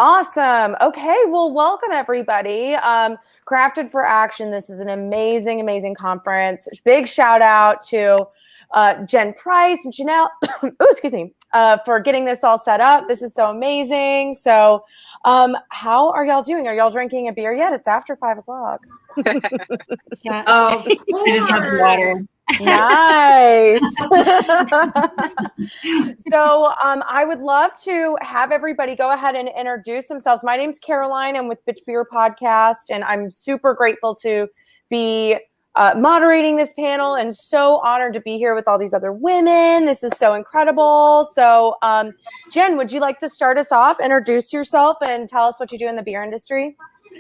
Awesome. Okay, well, welcome everybody. Crafted for Action. This is an amazing, amazing conference. Big shout out to Jen Price and Janelle, for getting this all set up. This is so amazing. So how are y'all doing? Are y'all drinking a beer yet? It's after 5 o'clock. Yeah. Oh, I just have water. Nice. So I would love to have everybody go ahead and introduce themselves. My name's Caroline. I'm with Bitch Beer Podcast, and I'm super grateful to be moderating this panel and so honored to be here with all these other women. This is so incredible. So Jen, would you like to start us off, introduce yourself, and tell us what you do in the beer industry?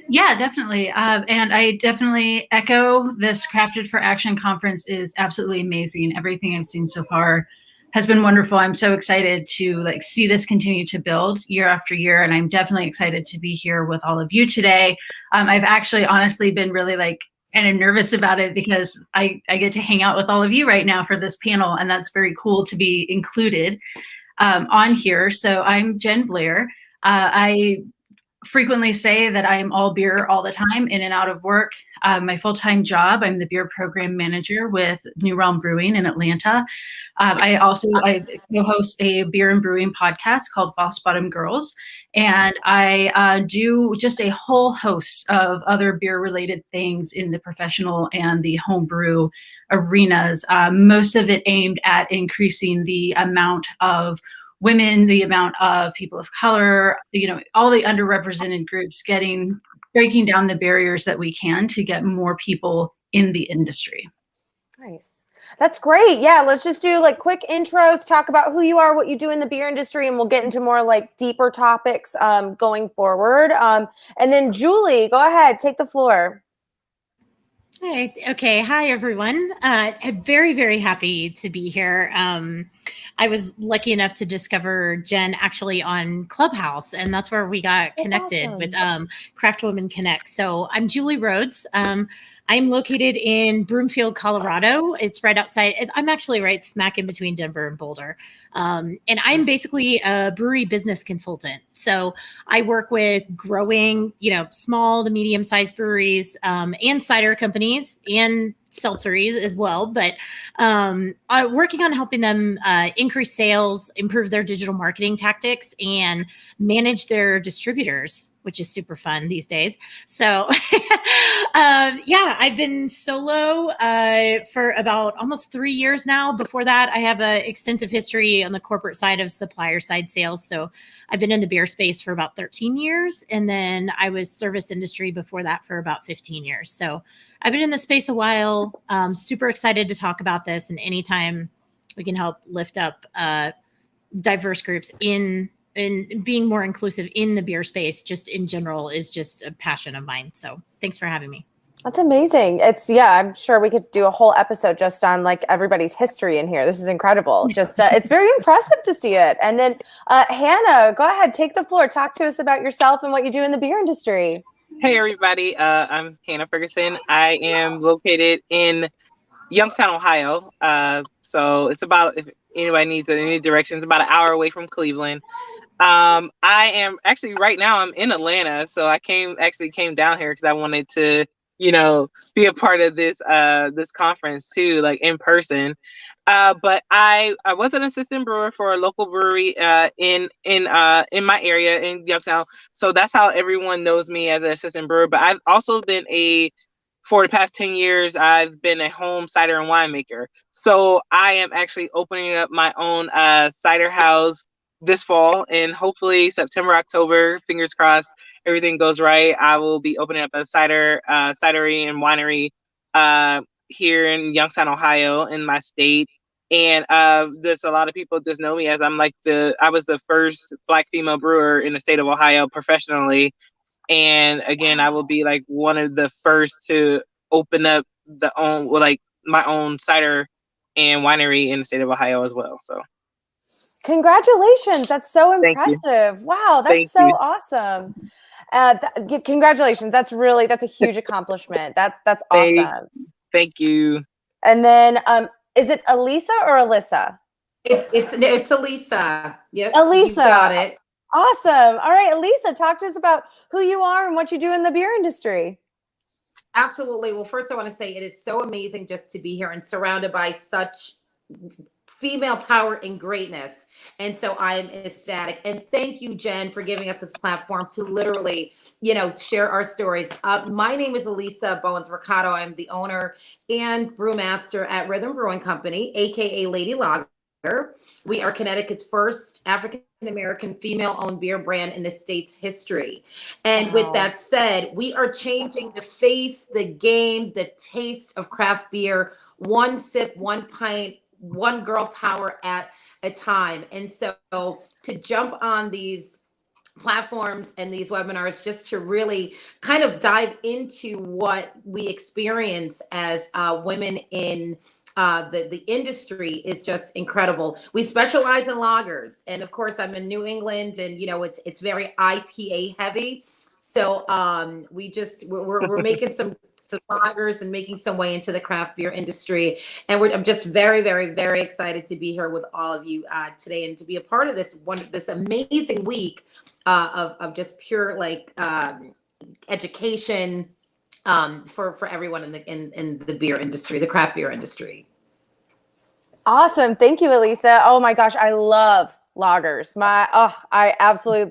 Yeah, definitely. And I definitely echo this Crafted for Action conference is absolutely amazing. Everything I've seen so far has been wonderful. I'm so excited to see this continue to build year after year. And I'm definitely excited to be here with all of you today. I've actually honestly been really kind of nervous about it because I get to hang out with all of you right now for this panel. And that's very cool to be included on here. So I'm Jen Blair. I frequently say that I'm all beer all the time, in and out of work. My full-time job, I'm the beer program manager with New Realm Brewing in Atlanta. I co-host a beer and brewing podcast called False Bottom Girls. And I do just a whole host of other beer-related things in the professional and the homebrew arenas, most of it aimed at increasing the amount of women, the amount of people of color, all the underrepresented groups, breaking down the barriers that we can to get more people in the industry. Nice. That's great. Yeah, let's just do quick intros, talk about who you are, what you do in the beer industry, and we'll get into more deeper topics going forward. And then Julie, go ahead, take the floor. Hi. Okay. Hi, everyone. I'm very, very happy to be here. I was lucky enough to discover Jen actually on Clubhouse, and that's where we got connected with Craft Women Connect. So I'm Julie Rhodes. I'm located in Broomfield, Colorado. It's right outside. I'm actually right smack in between Denver and Boulder. And I'm basically a brewery business consultant. So I work with growing, small to medium-sized breweries and cider companies and seltzeries as well, but working on helping them increase sales, improve their digital marketing tactics, and manage their distributors, which is super fun these days. So I've been solo for about almost 3 years now. Before that, I have an extensive history on the corporate side of supplier side sales. So I've been in the beer space for about 13 years. And then I was service industry before that for about 15 years. So I've been in the space a while. Super excited to talk about this. And anytime we can help lift up diverse groups in being more inclusive in the beer space, just in general, is just a passion of mine. So thanks for having me. That's amazing. I'm sure we could do a whole episode just on everybody's history in here. This is incredible. Just it's very impressive to see it. And then Hannah, go ahead, take the floor. Talk to us about yourself and what you do in the beer industry. Hey everybody, I'm Hannah Ferguson. I am located in Youngstown, Ohio. So it's about, if anybody needs any directions, about an hour away from Cleveland. I am actually right now I'm in Atlanta, so I came down here because I wanted to, be a part of this conference too, in person. But I was an assistant brewer for a local brewery in my area in Youngstown. So that's how everyone knows me, as an assistant brewer. But I've also been for the past 10 years, I've been a home cider and winemaker. So I am actually opening up my own cider house this fall, and hopefully September, October, fingers crossed, everything goes right. I will be opening up a cidery and winery here in Youngstown, Ohio, in my state. And there's a lot of people just know me as I was the first Black female brewer in the state of Ohio professionally. And again, I will be one of the first to open up my own cider and winery in the state of Ohio as well. So congratulations. That's so impressive. Wow. That's so you. Awesome. Congratulations. That's a huge accomplishment. That's awesome. Thank you. And then, is it Elisa or Alyssa? It's Elisa. Yep. Elisa. You got it. Awesome. All right, Elisa, talk to us about who you are and what you do in the beer industry. Absolutely. Well, first I want to say it is so amazing just to be here and surrounded by such female power and greatness. And so I am ecstatic. And thank you, Jen, for giving us this platform to literally, share our stories. My name is Elisa Bowens Mercado. I'm the owner and brewmaster at Rhythm Brewing Company, aka Lady Lager. We are Connecticut's first African American female-owned beer brand in the state's history. And with that said, we are changing the face, the game, the taste of craft beer, one sip, one pint, one girl power at a time. And so to jump on these platforms and these webinars just to really kind of dive into what we experience as women in the industry is just incredible. We specialize in lagers, and of course I'm in New England, and it's very IPA heavy. So we're making some lagers and making some way into the craft beer industry. And I'm just very, very, very excited to be here with all of you today and to be a part of this amazing week of just pure education for everyone in the beer industry, the craft beer industry. Awesome. Thank you, Elisa. Oh my gosh, I love lagers.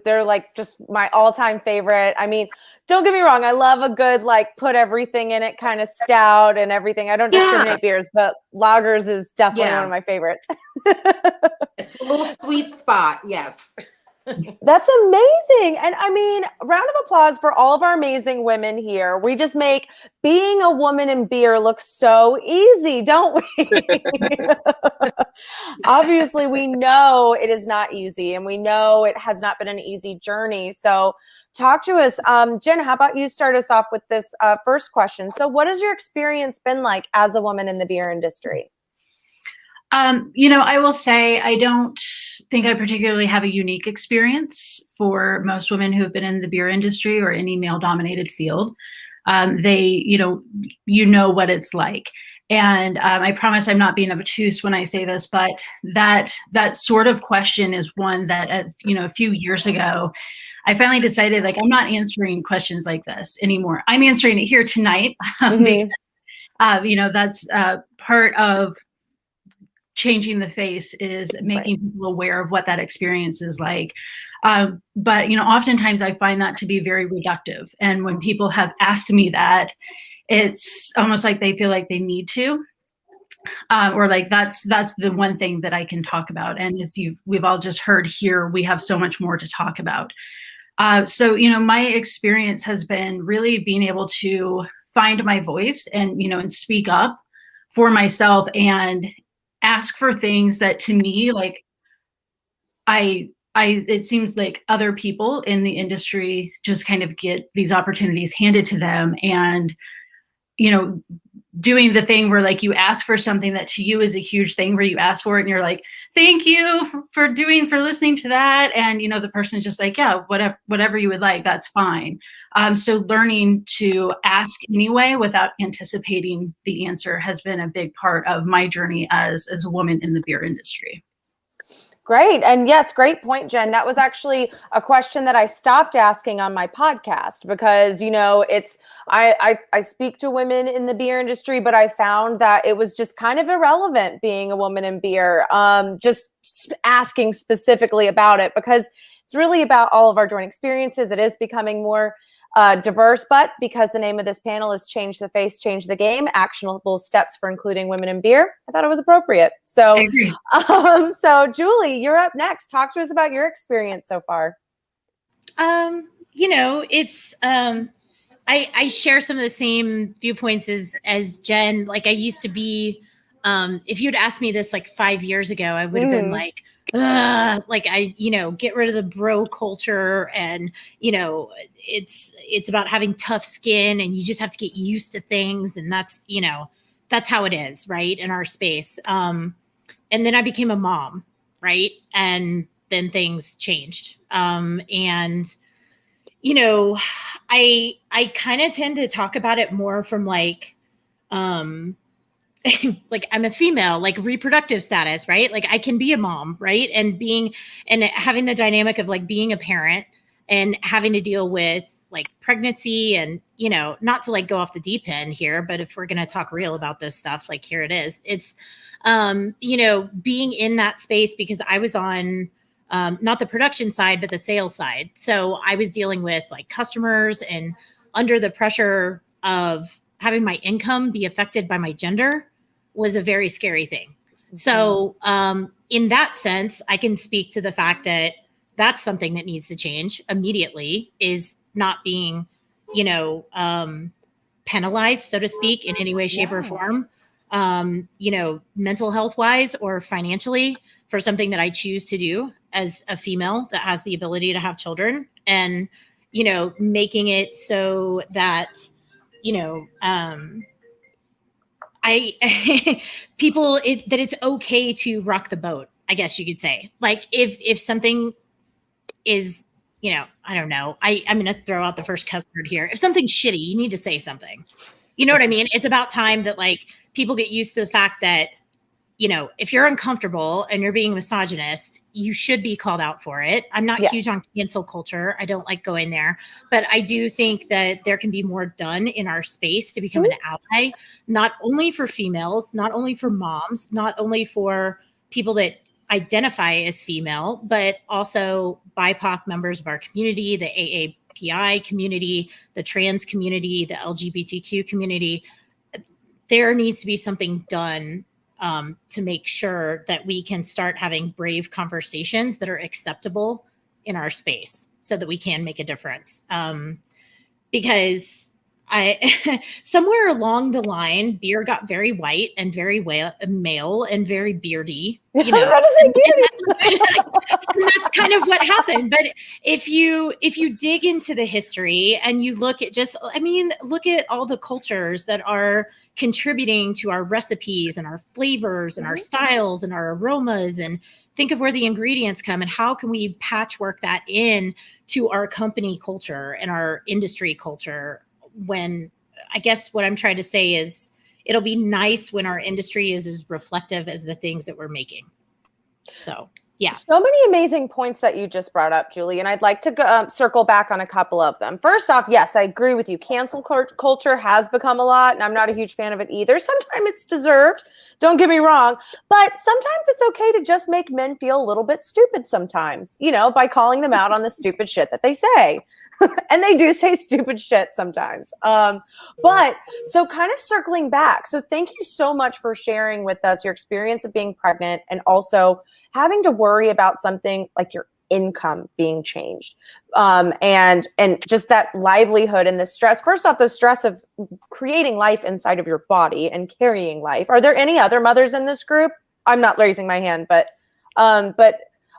They're like just my all-time favorite. I mean, don't get me wrong, I love a good put everything in it kind of stout and everything. I don't discriminate beers, but lagers is definitely one of my favorites. It's a little sweet spot, yes. That's amazing. And I mean, round of applause for all of our amazing women here. We just make being a woman in beer look so easy, don't we? Obviously, we know it is not easy, and we know it has not been an easy journey. So talk to us. Jen, how about you start us off with this first question? So what has your experience been like as a woman in the beer industry? I will say I don't think I particularly have a unique experience for most women who have been in the beer industry or any male-dominated field. They, what it's like. And I promise I'm not being obtuse when I say this, but that sort of question is one that, a few years ago, I finally decided, I'm not answering questions like this anymore. I'm answering it here tonight. Because, that's part of changing the face is making people aware of what that experience is like. But, oftentimes I find that to be very reductive. And when people have asked me that, it's almost like they feel like they need to, or that's the one thing that I can talk about. And as we've all just heard here, we have so much more to talk about. So, my experience has been really being able to find my voice and, and speak up for myself and ask for things that to me, it seems like other people in the industry just kind of get these opportunities handed to them, and, doing the thing where you ask for something that to you is a huge thing, where you ask for it and you're like, thank you for listening to that. And, the person's just like, yeah, whatever you would like, that's fine. So learning to ask anyway, without anticipating the answer, has been a big part of my journey as a woman in the beer industry. Great. And yes, great point, Jen. That was actually a question that I stopped asking on my podcast because, I speak to women in the beer industry, but I found that it was just kind of irrelevant being a woman in beer, just asking specifically about it, because it's really about all of our joint experiences. It is becoming more diverse, but because the name of this panel is Change the Face, Change the Game, Actionable Steps for Including Women in Beer, I thought it was appropriate. So, so Julie, you're up next. Talk to us about your experience so far. It's, I share some of the same viewpoints as Jen. I used to be, if you'd asked me this 5 years ago, I would have been get rid of the bro culture, and it's about having tough skin, and you just have to get used to things, and that's how it is, right, in our space. And then I became a mom, right, and then things changed. And I kind of tend to talk about it more from like I'm a female, like reproductive status, right? Like I can be a mom, right? And having the dynamic of like being a parent and having to deal with like pregnancy and, not to like go off the deep end here, but if we're going to talk real about this stuff, like here it is. It's, being in that space because I was on, not the production side, but the sales side. So I was dealing with like customers and under the pressure of having my income be affected by my gender was a very scary thing. So in that sense, I can speak to the fact that that's something that needs to change immediately, is not being, penalized, so to speak, in any way, shape, or form, mental health wise or financially for something that I choose to do as a female that has the ability to have children, and, making it so that, that it's okay to rock the boat, I guess you could say. Like if something is, I don't know, I'm going to throw out the first cuss word here. If something's shitty, you need to say something. You know what I mean? It's about time that like people get used to the fact that, if you're uncomfortable and you're being misogynist, you should be called out for it. I'm not huge on cancel culture. I don't like going there, but I do think that there can be more done in our space to become an ally, not only for females, not only for moms, not only for people that identify as female, but also BIPOC members of our community, the AAPI community, the trans community, the LGBTQ community. There needs to be something done to make sure that we can start having brave conversations that are acceptable in our space so that we can make a difference. Because somewhere along the line, beer got very white and very male and very beardy. I was about to say beardy. And that's kind of what happened. But if you dig into the history and you look at look at all the cultures that are contributing to our recipes and our flavors and our styles and our aromas, and think of where the ingredients come and how can we patchwork that in to our company culture and our industry culture. When I guess what I'm trying to say is it'll be nice when our industry is as reflective as the things that we're making. So, yeah. So many amazing points that you just brought up, Julie, and I'd like to go, circle back on a couple of them. First off, yes, I agree with you. Cancel culture has become a lot, and I'm not a huge fan of it either. Sometimes it's deserved. Don't get me wrong. But sometimes it's okay to just make men feel a little bit stupid sometimes, by calling them out on the stupid shit that they say. And they do say stupid shit sometimes. But so kind of circling back. So thank you so much for sharing with us your experience of being pregnant and also having to worry about something like your income being changed. And just that livelihood and the stress. First off, the stress of creating life inside of your body and carrying life. Are there any other mothers in this group? I'm not raising my hand, but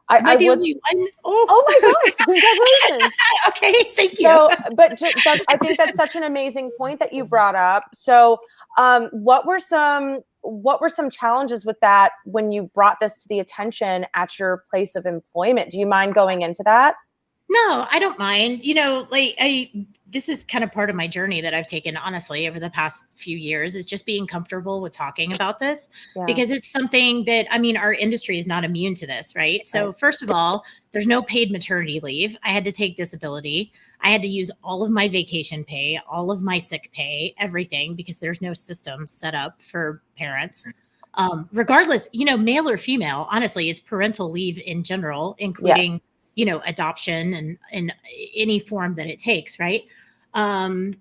I the would. Only one? Oh my gosh! Congratulations. Okay, thank you. So, but I think that's such an amazing point that you brought up. So, what were some challenges with that when you brought this to the attention at your place of employment? Do you mind going into that? No, I don't mind. This is kind of part of my journey that I've taken, honestly, over the past few years, is just being comfortable with talking about this because it's something that, our industry is not immune to this, right? So first of all, there's no paid maternity leave. I had to take disability. I had to use all of my vacation pay, all of my sick pay, everything, because there's no system set up for parents. Regardless, male or female, honestly, it's parental leave in general, including adoption and in any form that it takes, right? FMLA,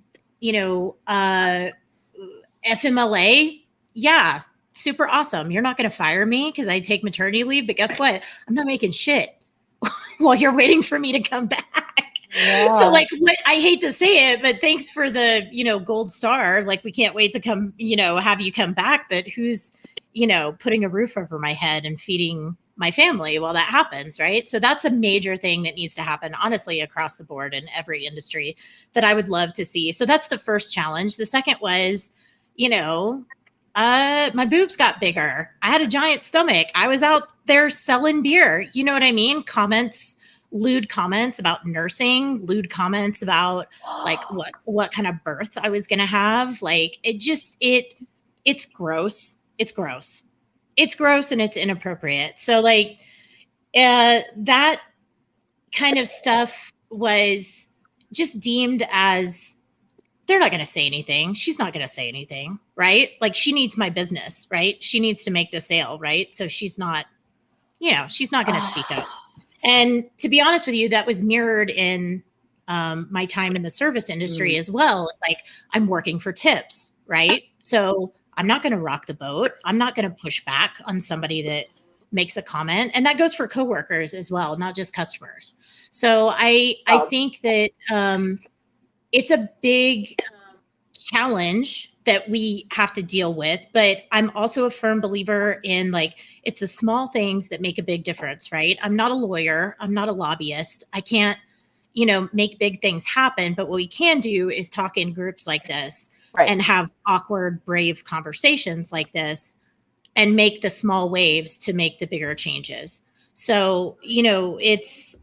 yeah, super awesome. You're not going to fire me because I take maternity leave, but guess what? I'm not making shit while you're waiting for me to come back. Yeah. So I hate to say it, but thanks for the, gold star. Like, we can't wait to come, have you come back, but who's, putting a roof over my head and feeding my family while that happens, right? So that's a major thing that needs to happen, honestly, across the board in every industry that I would love to see. So that's the first challenge. The second was, my boobs got bigger. I had a giant stomach. I was out there selling beer. You know what I mean? Lewd comments about nursing, lewd comments about like what kind of birth I was going to have. Like it it's gross. It's gross. It's gross and it's inappropriate. So like that kind of stuff was just deemed as, they're not going to say anything. She's not going to say anything, right? Like, she needs my business, right? She needs to make the sale, right? So she's not, she's not going to speak up. And to be honest with you, that was mirrored in my time in the service industry as well. It's like, I'm working for tips, right? So I'm not going to rock the boat. I'm not going to push back on somebody that makes a comment. And that goes for coworkers as well, not just customers. So I think that it's a big challenge that we have to deal with, but I'm also a firm believer in, like, it's the small things that make a big difference, right? I'm not a lawyer. I'm not a lobbyist. I can't, make big things happen, but what we can do is talk in groups like this and have awkward, brave conversations like this and make the small waves to make the bigger changes. So, it's,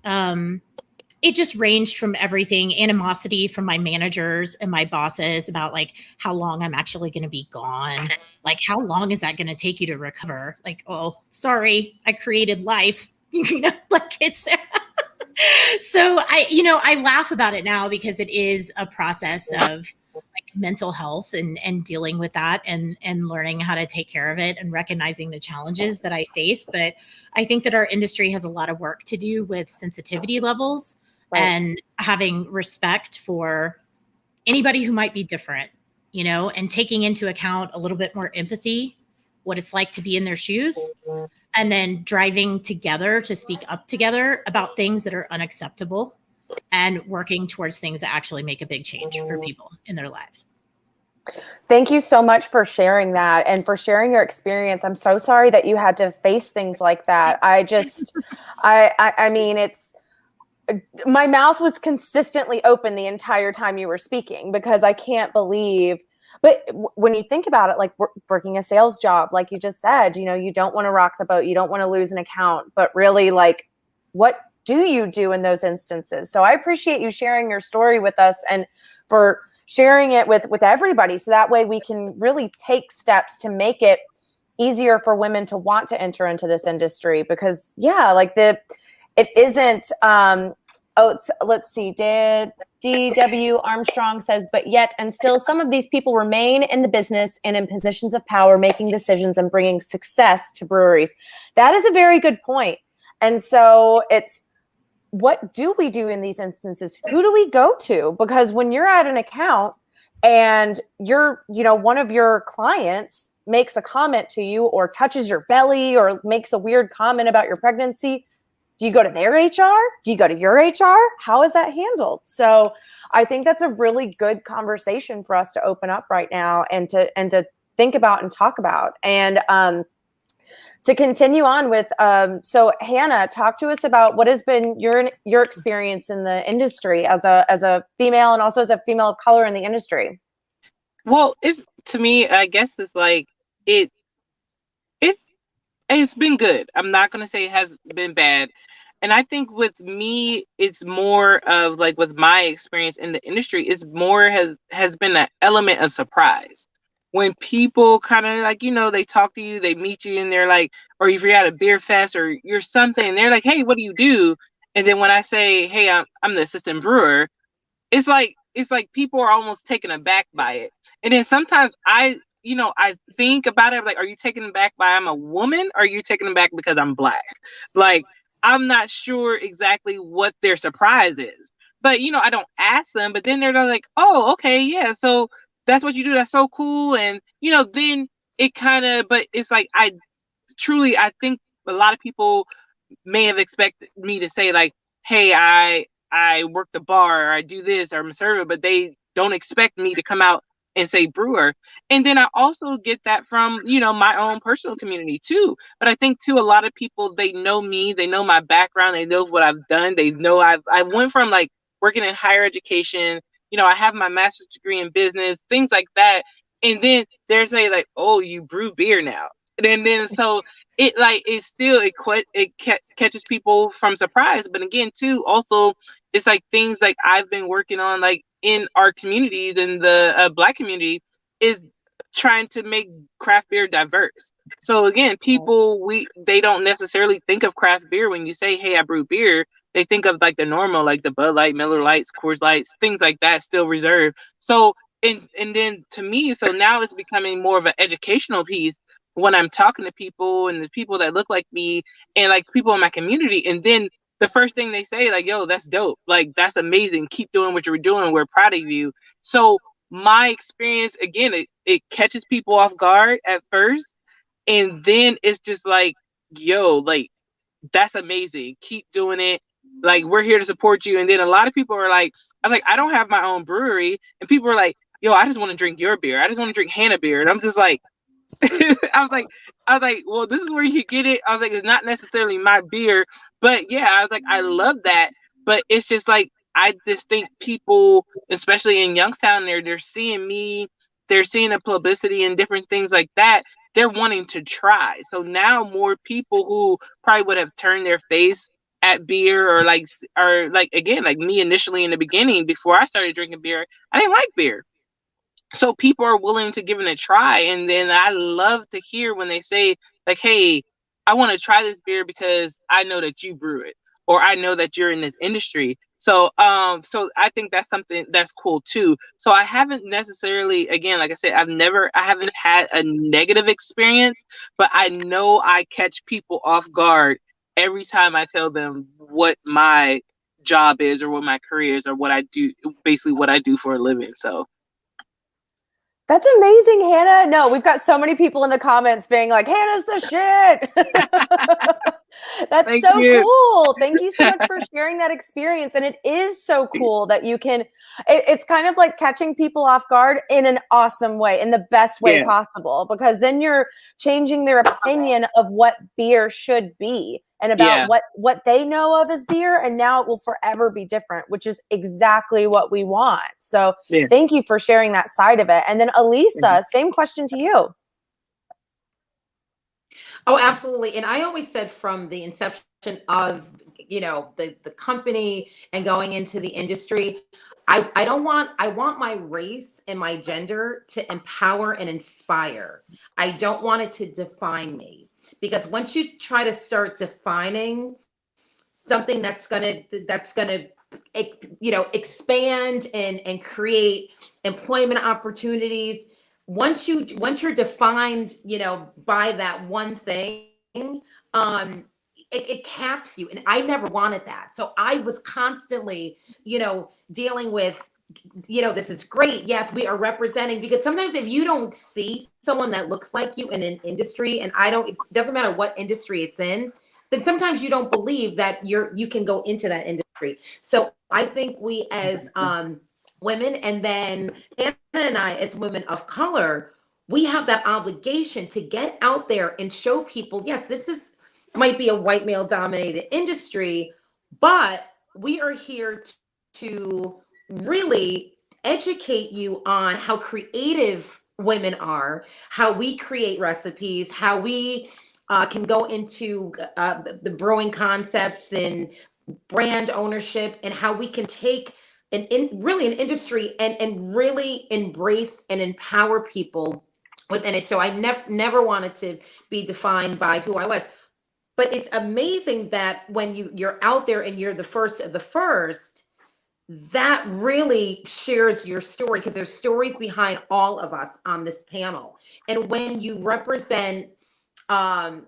it just ranged from everything, animosity from my managers and my bosses about like how long I'm actually going to be gone. Like, how long is that going to take you to recover? Like, oh, sorry, I created life, like it's, so I laugh about it now because it is a process of like mental health and dealing with that and learning how to take care of it and recognizing the challenges that I face. But I think that our industry has a lot of work to do with sensitivity levels. Right. And having respect for anybody who might be different, and taking into account a little bit more empathy, what it's like to be in their shoes, and then driving together to speak up together about things that are unacceptable and working towards things that actually make a big change for people in their lives. Thank you so much for sharing that and for sharing your experience. I'm so sorry that you had to face things like that. I mean, it's, my mouth was consistently open the entire time you were speaking because I can't believe, but when you think about it, like working a sales job, like you just said, you don't want to rock the boat. You don't want to lose an account, but really, like, what do you do in those instances? So I appreciate you sharing your story with us and for sharing it with everybody. So that way we can really take steps to make it easier for women to want to enter into this industry because it isn't, let's see, D.W. Armstrong says, but yet and still some of these people remain in the business and in positions of power, making decisions and bringing success to breweries. That is a very good point. And so it's, what do we do in these instances? Who do we go to? Because when you're at an account and one of your clients makes a comment to you or touches your belly or makes a weird comment about your pregnancy, do you go to their HR? Do you go to your HR? How is that handled? So I think that's a really good conversation for us to open up right now and to think about and talk about. And to continue on with, so Hannah, talk to us about what has been your experience in the industry as a female and also as a female of color in the industry. Well, to me, I guess it's like it's been good. I'm not going to say it has been bad. And I think with me, it's more of like with my experience in the industry, it's more has been an element of surprise. When people kind of like, they talk to you, they meet you and they're like, or if you're at a beer fest or you're something, and they're like, hey, what do you do? And then when I say, hey, I'm the assistant brewer, it's like people are almost taken aback by it. And then sometimes I think about it, like, are you taken aback by I'm a woman? Or are you taken aback because I'm Black? Like, I'm not sure exactly what their surprise is. But, I don't ask them, but then they're like, oh, okay, yeah, so that's what you do. That's so cool. And, then it kind of, but it's like, I think a lot of people may have expected me to say like, hey, I work the bar, or I do this, or I'm a server, but they don't expect me to come out and say brewer. And then I also get that from, my own personal community too. But I think too, a lot of people, they know me, they know my background, they know what I've done. They know I went from like working in higher education, I have my master's degree in business, things like that. And then there's like, oh, you brew beer now. And then so it catches people from surprise. But again, too, also, it's like things like I've been working on, like in our communities, in the Black community, is trying to make craft beer diverse. So again, people they don't necessarily think of craft beer when you say, "Hey, I brew beer." They think of like the normal, like the Bud Light, Miller Lights, Coors Lights, things like that, still reserved. So and then to me, so now it's becoming more of an educational piece when I'm talking to people and the people that look like me and like people in my community. And then the first thing they say, like, "Yo, that's dope. Like, that's amazing. Keep doing what you're doing. We're proud of you." So my experience, again, it catches people off guard at first. And then it's just like, "Yo, like, that's amazing. Keep doing it. Like, we're here to support you." And then a lot of people are like, I was like, "I don't have my own brewery." And people are like, "Yo, I just want to drink your beer. I just want to drink Hannah beer." And I'm just like, I was like, well, this is where you get it. I was like, it's not necessarily my beer, but yeah, I was like, I love that. But it's just like, I just think people, especially in Youngstown, they're seeing me, they're seeing the publicity and different things like that. They're wanting to try. So now more people who probably would have turned their face at beer or like again, like me initially in the beginning, before I started drinking beer, I didn't like beer. So people are willing to give it a try. And then I love to hear when they say, like, "Hey, I want to try this beer because I know that you brew it, or I know that you're in this industry." So so I think that's something that's cool too. So I haven't necessarily, again, like I said, I haven't had a negative experience, but I know I catch people off guard every time I tell them what my job is or what my career is or what I do, basically what I do for a living. So That's amazing, Hannah. No, we've got so many people in the comments being like, "Hannah's the shit." That's Thank so you. cool. Thank you so much for sharing that experience. And it is so cool that you can, it's kind of like catching people off guard in an awesome way, in the best way Yeah. possible, because then you're changing their opinion of what beer should be and about what they know of as beer. And now it will forever be different, which is exactly what we want. So thank you for sharing that side of it. And then Elisa, same question to you. Oh, absolutely. And I always said from the inception of, the company and going into the industry, I want my race and my gender to empower and inspire. I don't want it to define me, because once you try to start defining something that's going to expand and create employment opportunities, once you're defined, by that one thing, it caps you. And I never wanted that. So I was constantly, dealing with, this is great. Yes, we are representing, because sometimes if you don't see someone that looks like you in an industry, and it doesn't matter what industry it's in, then sometimes you don't believe that you can go into that industry. So I think we as women, and then Anna and I as women of color, we have that obligation to get out there and show people, yes, might be a white male dominated industry, but we are here to really educate you on how creative women are, how we create recipes, how we can go into the brewing concepts and brand ownership, and how we can take really an industry and really embrace and empower people within it. So I never wanted to be defined by who I was. But it's amazing that when you're out there and you're the first of the first, that really shares your story, because there's stories behind all of us on this panel. And when you represent a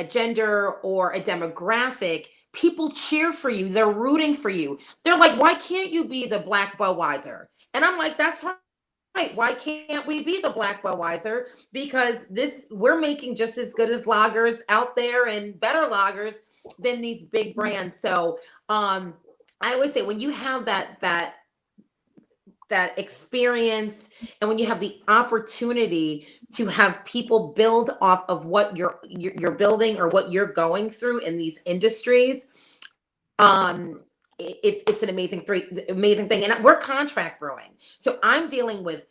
gender or a demographic, people cheer for you. They're rooting for you. They're like, "Why can't you be the Black Budweiser?" And I'm like, "That's right. Why can't we be the Black Budweiser? Because we're making just as good as lagers out there, and better lagers than these big brands." So I always say, when you have that experience, and when you have the opportunity to have people build off of what you're building or what you're going through in these industries, it's an amazing thing. And we're contract brewing, so I'm dealing with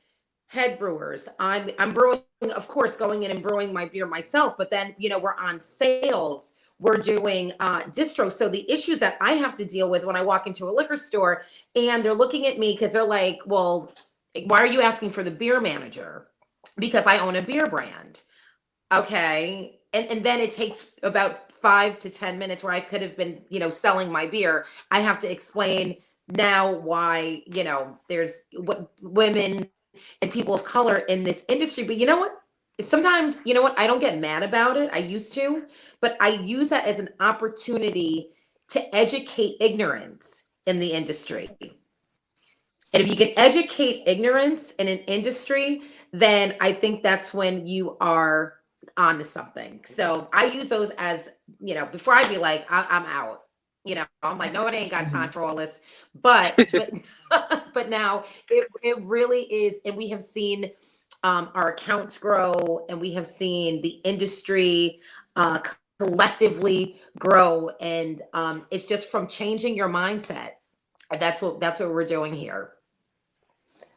head brewers. I'm brewing, of course, going in and brewing my beer myself, but then we're on sales, we're doing distro. So the issues that I have to deal with when I walk into a liquor store and they're looking at me, because they're like, "Well, why are you asking for the beer manager?" because I own a beer brand. Okay. And then it takes about 5 to 10 minutes where I could have been, selling my beer. I have to explain now why, there's what women and people of color in this industry. But you know what? Sometimes, you know what? I don't get mad about it. I used to, but I use that as an opportunity to educate ignorance in the industry. And if you can educate ignorance in an industry, then I think that's when you are onto something. So I use those as, before I'd be like, I'm out. I'm like, no, it ain't got time for all this. But but now it really is, and we have seen our accounts grow, and we have seen the industry collectively grow, and it's just from changing your mindset. That's what we're doing here.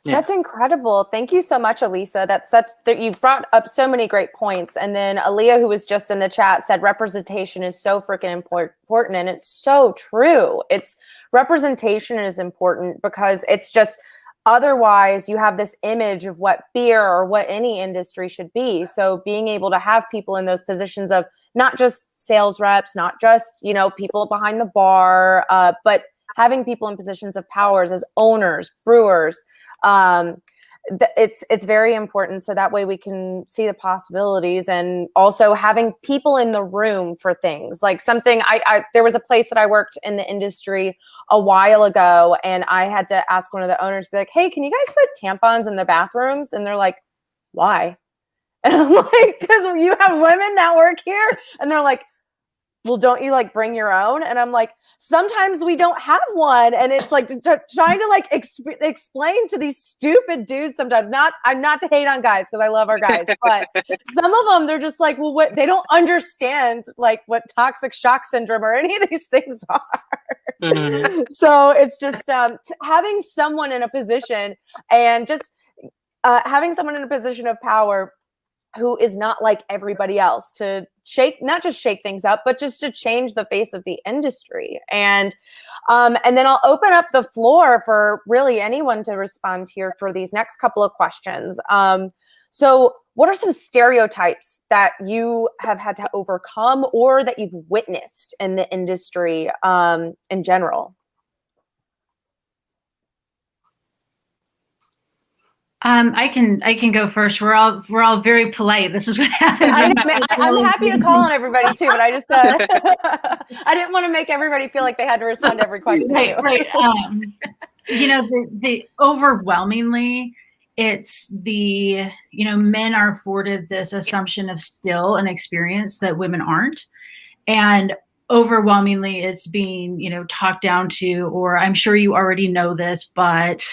Yeah. That's incredible. Thank you so much, Elisa. You've brought up so many great points. And then Aaliyah, who was just in the chat, said representation is so freaking important. And it's so true. Representation is important because it's just, otherwise you have this image of what beer or what any industry should be. So being able to have people in those positions of not just sales reps, not just, people behind the bar, but having people in positions of powers as owners, brewers, it's very important. So that way we can see the possibilities, and also having people in the room for things like something. There was a place that I worked in the industry a while ago, and I had to ask one of the owners, be like, hey, can you guys put tampons in the bathrooms? And they're like, why? And I'm like, because you have women that work here. And they're like, well, don't you bring your own? And I'm like, sometimes we don't have one. And it's like trying to explain to these stupid dudes sometimes. I'm not to hate on guys, because I love our guys, but some of them, they're just like, well, what, they don't understand what toxic shock syndrome or any of these things are. Mm-hmm. So it's just having someone in a position, and just having someone in a position of power who is not like everybody else, to not just shake things up, but just to change the face of the industry. And then I'll open up the floor for really anyone to respond here for these next couple of questions. So what are some stereotypes that you have had to overcome, or that you've witnessed in the industry in general? I can go first. We're all very polite. This is what happens. I'm happy to call on everybody too, but I just I didn't want to make everybody feel like they had to respond to every question. Right. The overwhelmingly, it's the men are afforded this assumption of skill and experience that women aren't, and overwhelmingly it's being talked down to, or I'm sure you already know this, but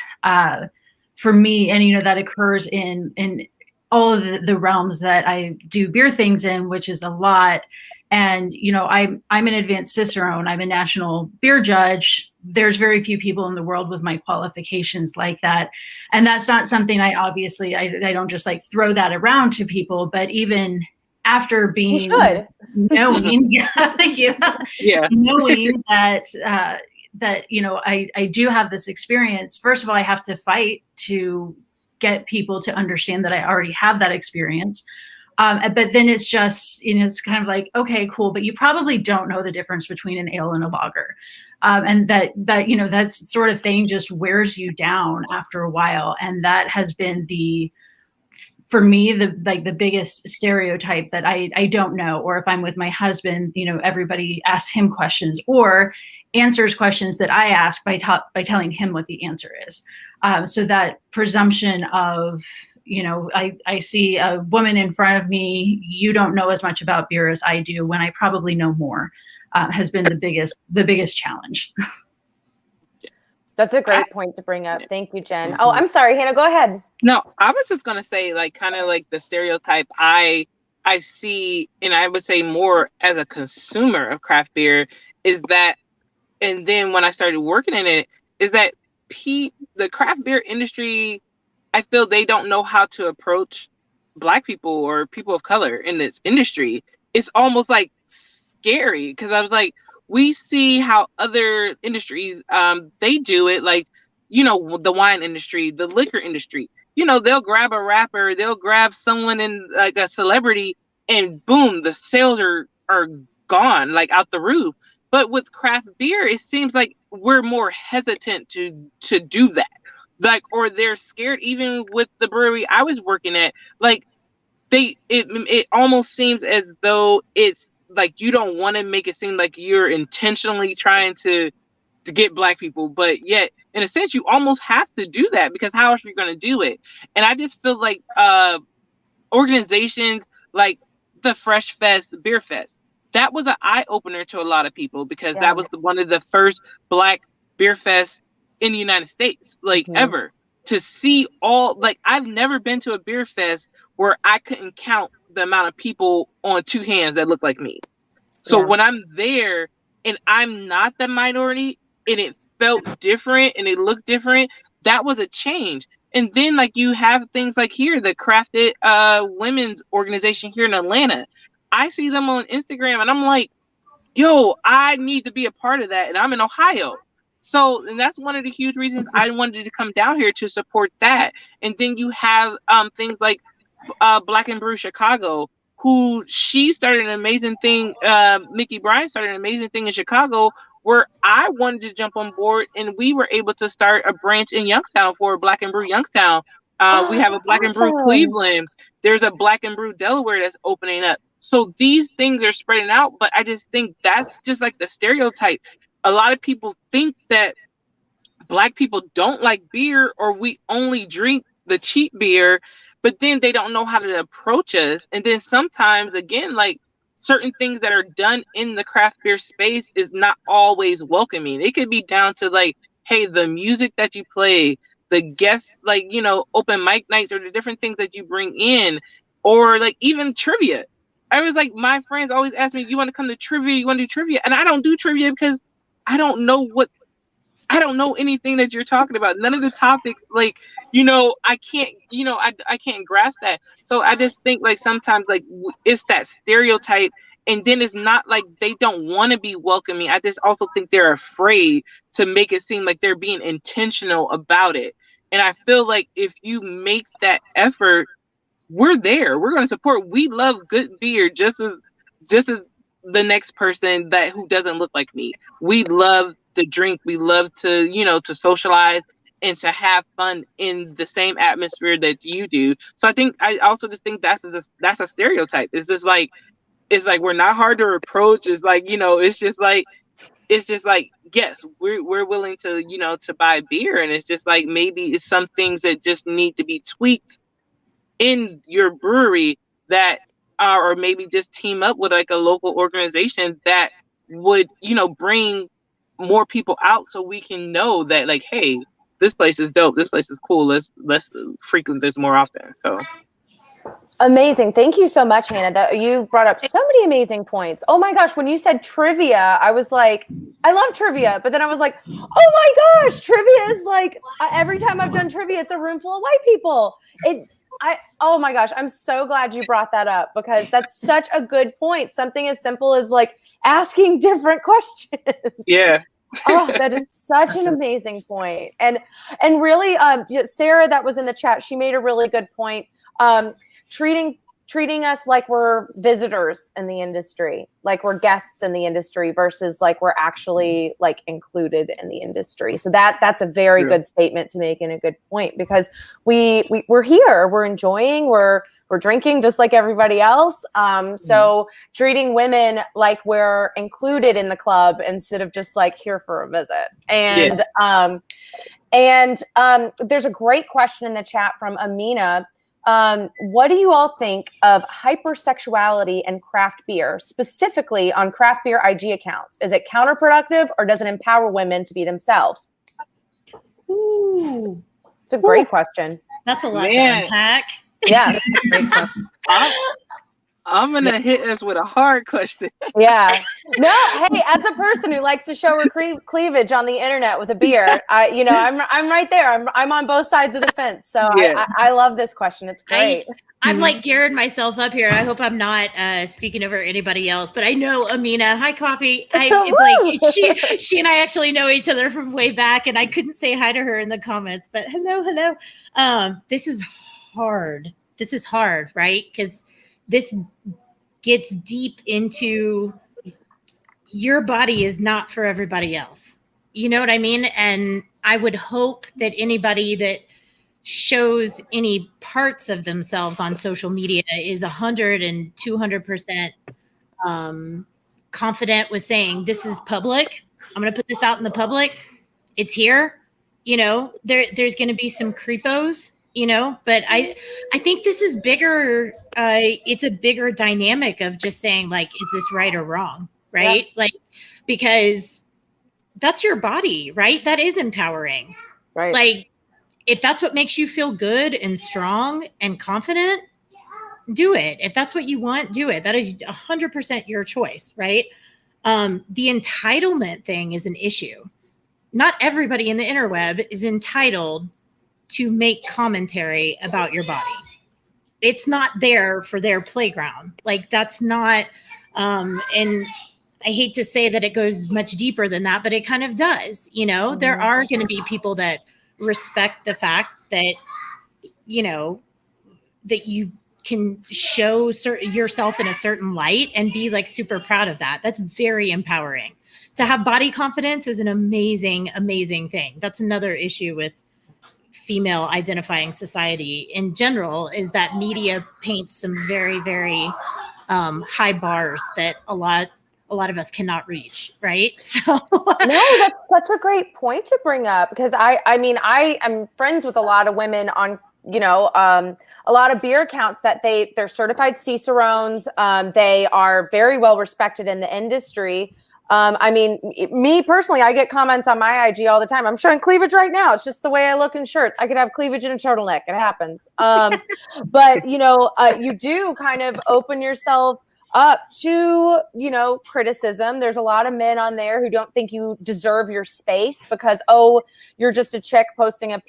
for me, and that occurs in all of the realms that I do beer things in, which is a lot. And I'm an advanced Cicerone. I'm a national beer judge. There's very few people in the world with my qualifications like that, and that's not something I don't just throw that around to people. But even after being knowing, thank you, knowing that. I do have this experience. First of all, I have to fight to get people to understand that I already have that experience. But then it's just, it's kind of like, okay, cool, but you probably don't know the difference between an ale and a lager. And that sort of thing just wears you down after a while. And that has been for me, the biggest stereotype, that I don't know. Or if I'm with my husband, everybody asks him questions, or answers questions that I ask by telling him what the answer is. So that presumption of, I see a woman in front of me, you don't know as much about beer as I do, when I probably know more, has been the biggest challenge. That's a great point to bring up. Thank you, Jen. Mm-hmm. Oh, I'm sorry, Hannah, go ahead. No, I was just going to say, kind of the stereotype I see, and I would say more as a consumer of craft beer, is that, and then when I started working in it, is that the craft beer industry, I feel they don't know how to approach Black people or people of color in this industry. It's almost scary, because I was like, we see how other industries, they do it. the wine industry, the liquor industry. They'll grab a rapper, they'll grab someone in like a celebrity, and boom, the sales are gone, like out the roof. But with craft beer, it seems like we're more hesitant to do that. Like, or they're scared. Even with the brewery I was working at, like it almost seems as though it's like you don't want to make it seem like you're intentionally trying to get Black people, but yet in a sense you almost have to do that, because how else are you going to do it? And I just feel like organizations like the Fresh Fest, Beer Fest, that was an eye-opener to a lot of people, because that was one of the first Black beer fests in the United States, like ever. To see all, like, I've never been to a beer fest where I couldn't count the amount of people on two hands that look like me. So when I'm there and I'm not the minority and it felt different and it looked different, that was a change. And then like you have things like here, the Crafted Women's Organization here in Atlanta. I see them on Instagram and I'm like, yo, I need to be a part of that. And I'm in Ohio. So, and that's one of the huge reasons I wanted to come down here, to support that. And then you have things like Black and Brew Chicago, who she started an amazing thing. Mickey Bryan started an amazing thing in Chicago, where I wanted to jump on board, and we were able to start a branch in Youngstown for Black and Brew Youngstown. We have a Black and Brew Cleveland. There's a Black and Brew Delaware that's opening up. So these things are spreading out, but I just think that's just like the stereotype. A lot of people think that Black people don't like beer, or we only drink the cheap beer, but then they don't know how to approach us. And then sometimes, again, like certain things that are done in the craft beer space is not always welcoming. It could be down to like, hey, the music that you play, the guests, like, open mic nights, or the different things that you bring in, or like even trivia. I was like, my friends always ask me, you want to come to trivia? You want to do trivia? And I don't do trivia because I don't know anything that you're talking about. None of the topics, like, I can't, I can't grasp that. So I just think like sometimes like it's that stereotype, and then it's not like they don't want to be welcoming. I just also think they're afraid to make it seem like they're being intentional about it. And I feel like if you make that effort, we're there. We're going to support. We love good beer just as the next person who doesn't look like me. We love the drink. We love to, to socialize and to have fun in the same atmosphere that you do. So I also just think that's a stereotype. It's just like we're not hard to approach. It's like, it's just like, yes, we're willing to, to buy beer. And it's just like, maybe it's some things that just need to be tweaked in your brewery, that or maybe just team up with like a local organization that would, bring more people out, so we can know that like, hey, this place is dope, this place is cool, let's frequent this more often. So amazing. Thank you so much, Hannah. You brought up so many amazing points. Oh my gosh, when you said trivia, I was like, I love trivia, but then I was like, oh my gosh, trivia is like, every time I've done trivia, it's a room full of white people. Oh my gosh, I'm so glad you brought that up, because that's such a good point. Something as simple as like asking different questions. Yeah. Oh, that is such an amazing point. And really, Sarah, that was in the chat, she made a really good point. Treating us like we're visitors in the industry, like we're guests in the industry, versus like we're actually like included in the industry. So that's a very good statement to make, and a good point, because we're here, we're enjoying, we're drinking just like everybody else. So treating women like we're included in the club instead of just like here for a visit. And there's a great question in the chat from Amina. What do you all think of hypersexuality and craft beer, specifically on craft beer IG accounts? Is it counterproductive, or does it empower women to be themselves? Ooh, it's a great question. That's a lot to unpack. Yeah. I'm gonna hit us with a hard question. Yeah. No, hey, as a person who likes to show her cleavage on the internet with a beer, I'm right there. I'm on both sides of the fence. So Yeah. I love this question. It's great. I'm like gearing myself up here. I hope I'm not speaking over anybody else, but I know Amina. Hi, Coffee. She and I actually know each other from way back, and I couldn't say hi to her in the comments. But hello. This is hard. This is hard, right? Because this gets deep into your body is not for everybody else. You know what I mean? And I would hope that anybody that shows any parts of themselves on social media is 100 and 200% confident with saying, this is public. I'm going to put this out in the public. It's here. There's going to be some creepos, but I think this is bigger. It's a bigger dynamic of just saying, like, is this right or wrong? Right. Yep. Like, because that's your body, right? That is empowering. Right. Like, if that's what makes you feel good and strong and confident, do it. If that's what you want, do it. That is 100% your choice, right? The entitlement thing is an issue. Not everybody in the interweb is entitled to make commentary about your body. It's not there for their playground. Like, that's not, and I hate to say that it goes much deeper than that, but it kind of does. There are going to be people that respect the fact that, that you can show yourself in a certain light and be like super proud of that. That's very empowering. To have body confidence is an amazing, amazing thing. That's another issue with female identifying society in general, is that media paints some very, very high bars that a lot of us cannot reach, right? So no, that's such a great point to bring up, because I am friends with a lot of women on, a lot of beer accounts that they're certified cicerones. They are very well respected in the industry. Me personally, I get comments on my IG all the time. I'm showing cleavage right now. It's just the way I look in shirts. I could have cleavage in a turtleneck. It happens. But you do kind of open yourself up to, criticism. There's a lot of men on there who don't think you deserve your space because, you're just a chick posting a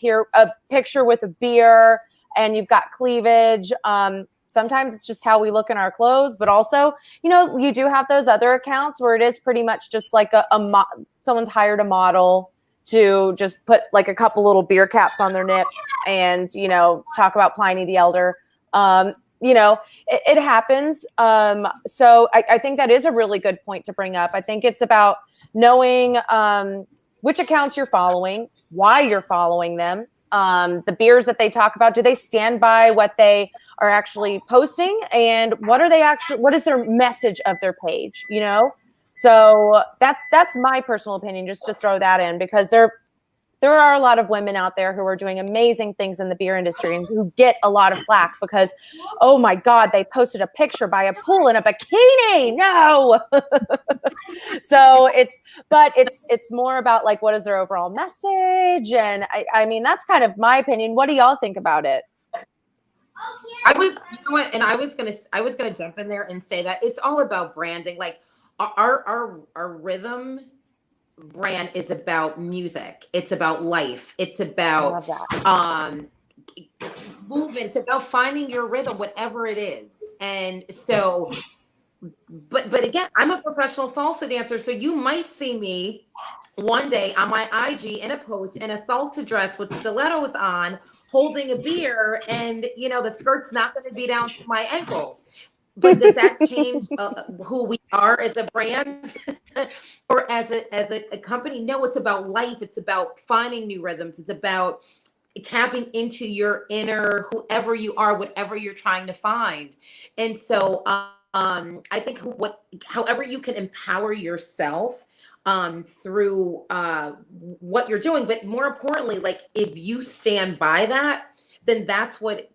picture with a beer and you've got cleavage. Sometimes it's just how we look in our clothes, but also, you do have those other accounts where it is pretty much just like someone's hired a model to just put like a couple little beer caps on their nips and, talk about Pliny the Elder. It happens. So I think that is a really good point to bring up. I think it's about knowing which accounts you're following, why you're following them, the beers that they talk about. Do they stand by what they are actually posting, and what is their message of their page? So that's my personal opinion, just to throw that in, because there are a lot of women out there who are doing amazing things in the beer industry and who get a lot of flack because, oh my God, they posted a picture by a pool in a bikini. No. So it's more about like, what is their overall message? And I mean, that's kind of my opinion. What do y'all think about it? I was gonna jump in there and say that it's all about branding. Like our rhythm brand is about music. It's about life. It's about movement. It's about finding your rhythm, whatever it is. And so, but again, I'm a professional salsa dancer, so you might see me one day on my IG in a post in a salsa dress with stilettos on, holding a beer, and the skirt's not going to be down to my ankles. But does that change who we are as a brand or as a company? No, it's about life. It's about finding new rhythms. It's about tapping into your inner, whoever you are, whatever you're trying to find. And so I think however you can empower yourself through what you're doing, but more importantly, like if you stand by that, then that's what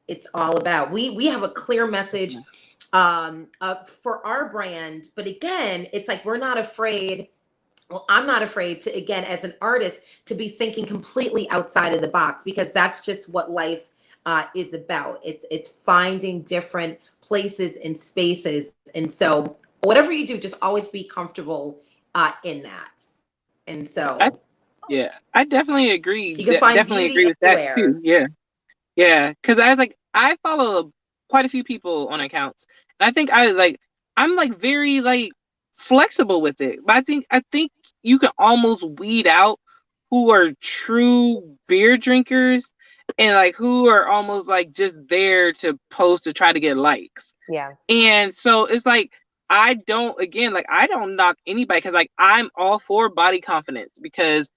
it's all about. We have a clear message for our brand, but again, it's like we're not afraid. Well, I'm not afraid to, again, as an artist, to be thinking completely outside of the box, because that's just what life is about. It's finding different places and spaces. And so whatever you do, just always be comfortable in that. And so Yeah, I definitely agree. you can find Definitely agree beauty with that anywhere. too. Yeah, yeah. Because I follow quite a few people on accounts, and I think I'm like very like flexible with it. But I think you can almost weed out who are true beer drinkers and like who are almost like just there to post to try to get likes. Yeah. And so it's like I don't knock anybody because like I'm all for body confidence because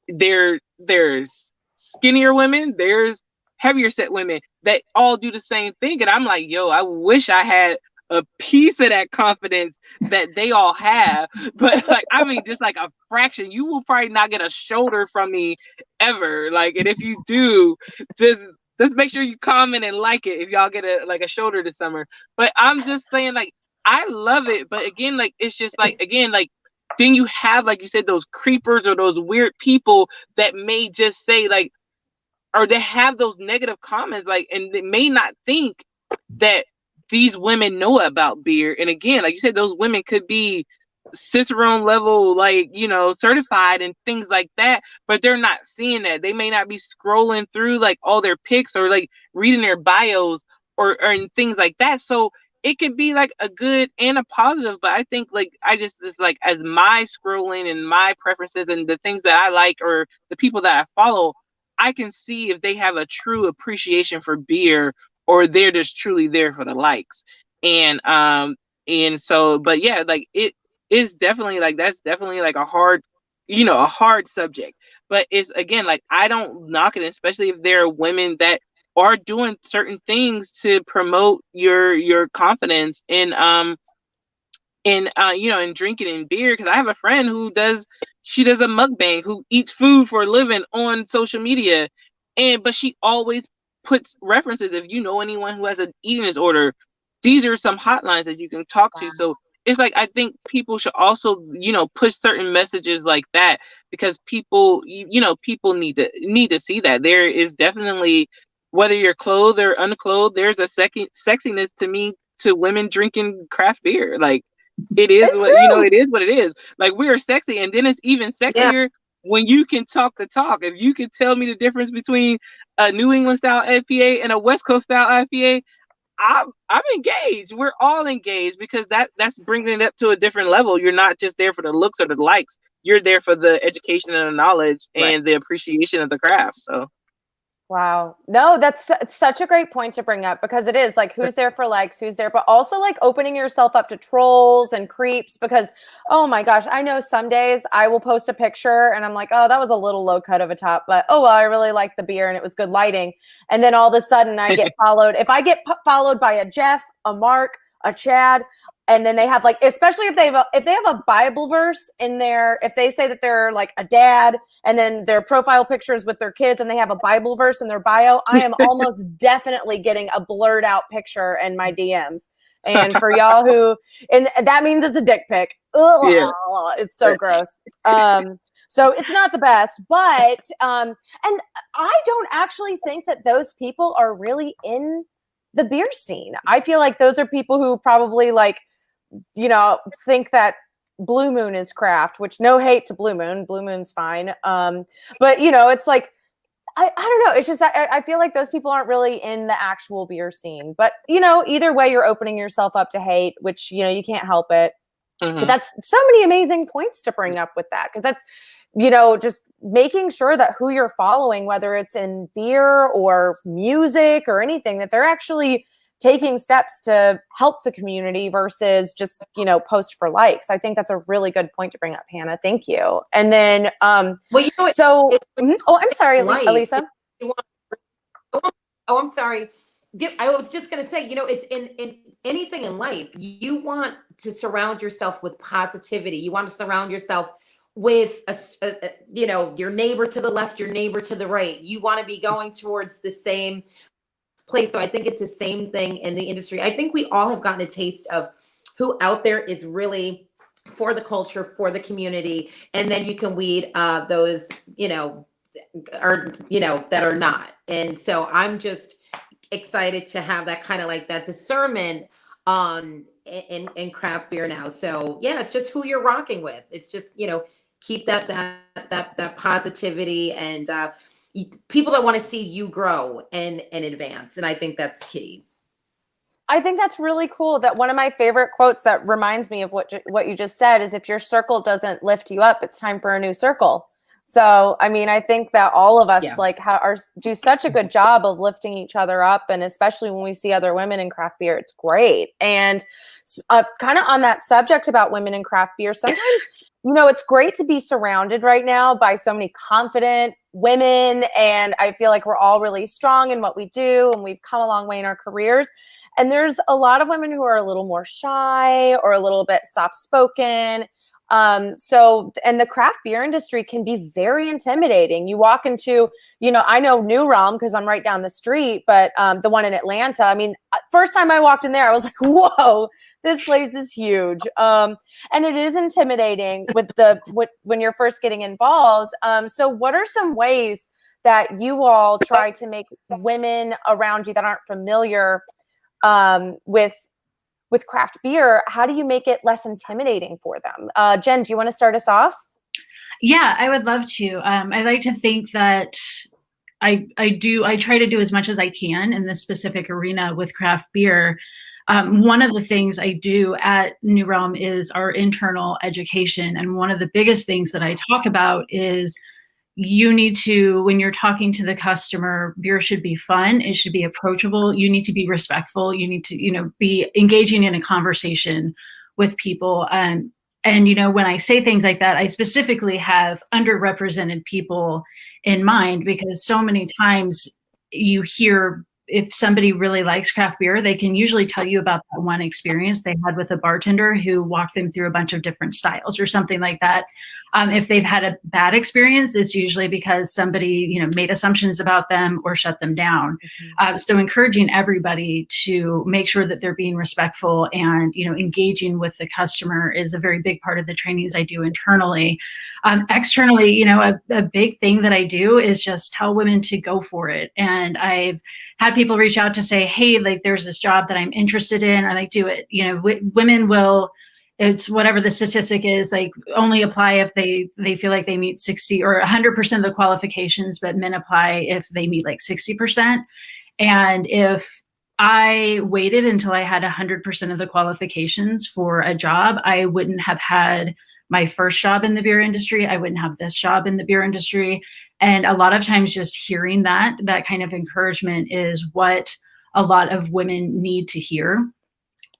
there's skinnier women, there's heavier set women that all do the same thing. And I'm like, yo, I wish I had a piece of that confidence that they all have. But like, I mean, just like a fraction, you will probably not get a shoulder from me ever. Like, and if you do, just make sure you comment and like it if y'all get a shoulder this summer. But I'm just saying, like, I love it. But again, like, it's just like, again, like, then you have, like you said, those creepers or those weird people that may just say like, or they have those negative comments, like, and they may not think that these women know about beer. And again, like you said, those women could be Cicerone level, like, certified and things like that, but they're not seeing that. They may not be scrolling through like all their pics or like reading their bios or and things like that. So it could be like a good and a positive, but I think like I just like as my scrolling and my preferences and the things that I like or the people that I follow, I can see if they have a true appreciation for beer or they're just truly there for the likes. And so, but yeah, like it is definitely like that's definitely like a hard subject. But it's again like I don't knock it, especially if there are women that are doing certain things to promote your confidence in in drinking and beer. Because I have a friend who does a mukbang, who eats food for a living on social media, but she always puts references. If you know anyone who has an eating disorder, these are some hotlines that you can talk to. So it's like I think people should also push certain messages like that, because people people need to see that there is definitely, whether you're clothed or unclothed, there's a second sexiness to me to women drinking craft beer. Like it is It's what true. it is what it is. Like we're sexy, and then it's even sexier when you can talk the talk. If you can tell me the difference between a New England style IPA and a West Coast style IPA, I'm engaged. We're all engaged, because that's bringing it up to a different level. You're not just there for the looks or the likes. You're there for the education and the knowledge and the appreciation of the craft. So. Wow. No, that's such a great point to bring up, because it is like, who's there for likes, who's there, but also like opening yourself up to trolls and creeps, because, oh my gosh, I know some days I will post a picture and I'm like, oh, that was a little low cut of a top, but oh, well, I really like the beer and it was good lighting. And then all of a sudden I get followed. If I get followed by a Jeff, a Mark, a Chad, and then they have like, especially if they have a Bible verse in there, if they say that they're like a dad, and then their profile pictures with their kids and they have a Bible verse in their bio, I am almost definitely getting a blurred out picture in my DMs. And for y'all and that means it's a dick pic. Ugh, Yeah. it's so gross. So it's not the best, but and I don't actually think that those people are really in the beer scene. I feel like those are people who probably like, think that Blue Moon is craft, which no hate to Blue Moon. Blue Moon's fine. But it's like, I don't know. It's just, I feel like those people aren't really in the actual beer scene, but either way, you're opening yourself up to hate, which, you can't help it. Mm-hmm. But that's so many amazing points to bring up with that. Cause that's, just making sure that who you're following, whether it's in beer or music or anything, that they're actually taking steps to help the community versus just, post for likes. I think that's a really good point to bring up, Hannah. Thank you. And then, I'm sorry, Elisa. I'm sorry. I was just going to say, it's in anything in life, you want to surround yourself with positivity. You want to surround yourself with your neighbor to the left, your neighbor to the right. You want to be going towards the same place. So I think it's the same thing in the industry. I think we all have gotten a taste of who out there is really for the culture, for the community. And then you can weed those, are, that are not. And so I'm just excited to have that kind of like that discernment in craft beer now. So yeah, it's just who you're rocking with. It's just, keep that positivity and people that want to see you grow and advance. And I think that's key. I think that's really cool. That one of my favorite quotes that reminds me of what you just said is, if your circle doesn't lift you up, it's time for a new circle. So, I mean, I think that all of us do such a good job of lifting each other up. And especially when we see other women in craft beer, it's great. And kind of on that subject about women in craft beer, sometimes, it's great to be surrounded right now by so many confident women. And I feel like we're all really strong in what we do, and we've come a long way in our careers. And there's a lot of women who are a little more shy or a little bit soft-spoken. And the craft beer industry can be very intimidating. You walk into, I know New Realm because I'm right down the street, but the one in Atlanta, I mean, first time I walked in there, I was like, whoa, this place is huge. And it is intimidating when you're first getting involved. So what are some ways that you all try to make women around you that aren't familiar with craft beer, how do you make it less intimidating for them? Jen, do you want to start us off? Yeah, I would love to. I like to think that I try to do as much as I can in this specific arena with craft beer. One of the things I do at New Realm is our internal education. And one of the biggest things that I talk about is you need to, when you're talking to the customer, beer should be fun. It should be approachable. You need to be respectful. You need to, be engaging in a conversation with people. And, when I say things like that, I specifically have underrepresented people in mind, because so many times you hear, if somebody really likes craft beer, they can usually tell you about that one experience they had with a bartender who walked them through a bunch of different styles or something like that. If they've had a bad experience, it's usually because somebody, made assumptions about them or shut them down. So encouraging everybody to make sure that they're being respectful and, engaging with the customer is a very big part of the trainings I do internally. Externally, a big thing that I do is just tell women to go for it. And I've had people reach out to say, hey, like there's this job that I'm interested in. I like, do it. Women will, it's whatever the statistic is, like only apply if they feel like they meet 60 or 100% of the qualifications, but men apply if they meet like 60%. And if I waited until I had 100% of the qualifications for a job, I wouldn't have had my first job in the beer industry. I wouldn't have this job in the beer industry. And a lot of times just hearing that kind of encouragement is what a lot of women need to hear.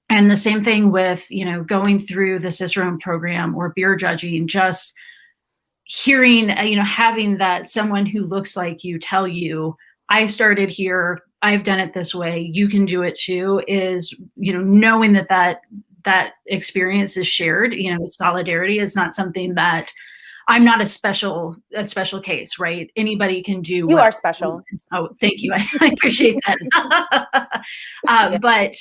And the same thing with, going through the Cicerone program or beer judging, just hearing, having that someone who looks like you tell you, I started here, I've done it this way, you can do it too, is, knowing that experience is shared, solidarity is not something that I'm not a special case, right? Anybody can do. You are special. Oh, thank you. I appreciate that. But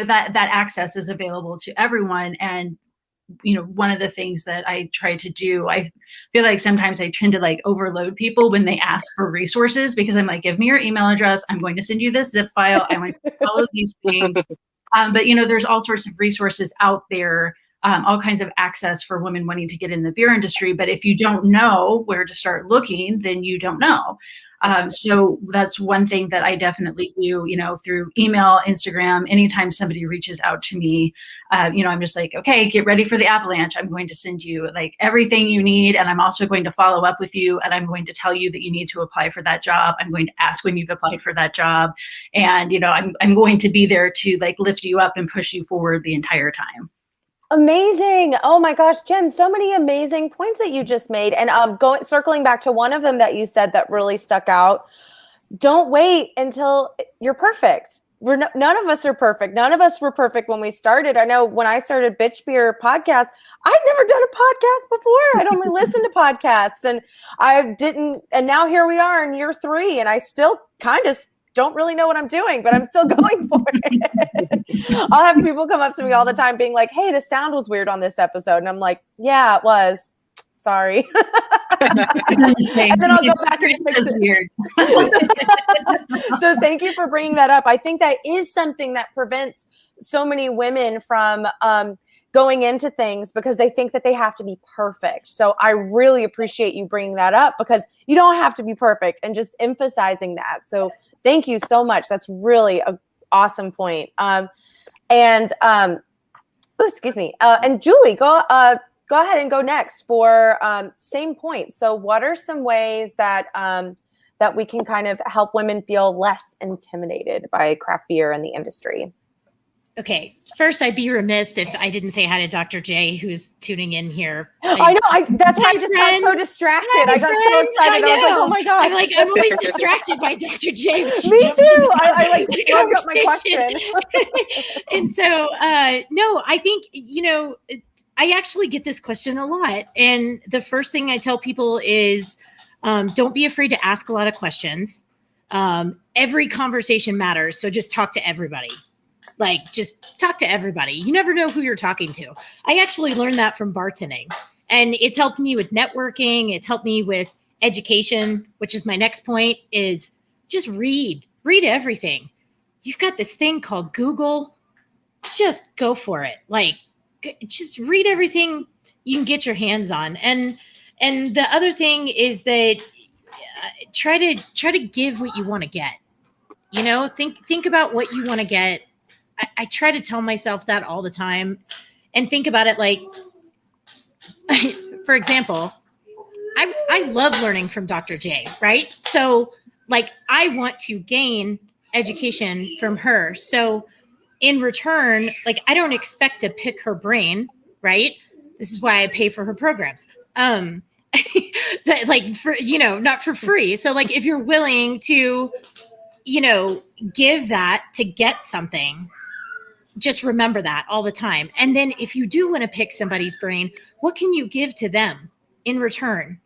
that access is available to everyone. And, one of the things that I try to do, I feel like sometimes I tend to like overload people when they ask for resources, because I'm like, give me your email address. I'm going to send you this zip file. I want to do all of these things. But, there's all sorts of resources out there, all kinds of access for women wanting to get in the beer industry. But if you don't know where to start looking, then you don't know. So that's one thing that I definitely do, through email, Instagram, anytime somebody reaches out to me, I'm just like, okay, get ready for the avalanche. I'm going to send you like everything you need. And I'm also going to follow up with you. And I'm going to tell you that you need to apply for that job. I'm going to ask when you've applied for that job. And, I'm going to be there to like lift you up and push you forward the entire time. Amazing. Oh my gosh, Jen, so many amazing points that you just made. And circling back to one of them that you said that really stuck out. Don't wait until you're perfect. None of us are perfect. None of us were perfect when we started. I know when I started Bitch Beer podcast, I'd never done a podcast before. I'd only listened to podcasts, and now here we are in year 3, and I still kind of don't really know what I'm doing, but I'm still going for it. I'll have people come up to me all the time being like, hey, the sound was weird on this episode. And I'm like, yeah, it was. Sorry. And then I'll go back and fix That's it. weird. So thank you for bringing that up. I think that is something that prevents so many women from going into things because they think that they have to be perfect. So I really appreciate you bringing that up because you don't have to be perfect and just emphasizing that. So thank you so much. That's really an awesome point. Excuse me. And Julie, go ahead and go next for same point. So what are some ways that that we can kind of help women feel less intimidated by craft beer in the industry? Okay, first I'd be remiss if I didn't say hi to Dr. J, who's tuning in here. I know. That's why I just got so distracted. I got so excited. I was like, oh my God. I'm always distracted by Dr. J. Me too. I like plugged up my question. And so, no, I think, I actually get this question a lot. And the first thing I tell people is don't be afraid to ask a lot of questions. Every conversation matters. So just talk to everybody. Like, just talk to everybody. You never know who you're talking to. I actually learned that from bartending. And it's helped me with networking. It's helped me with education, which is my next point, is just read. Read everything. You've got this thing called Google. Just go for it. Like, just read everything you can get your hands on. And the other thing is that try to give what you want to get. Think about what you want to get. I try to tell myself that all the time and think about it like, for example, I love learning from Dr. J, right? So like, I want to gain education from her. So in return, like, I don't expect to pick her brain, right? This is why I pay for her programs. Like, for, not for free. So like, if you're willing to, give that to get something, just remember that all the time. And then if you do want to pick somebody's brain, what can you give to them in return?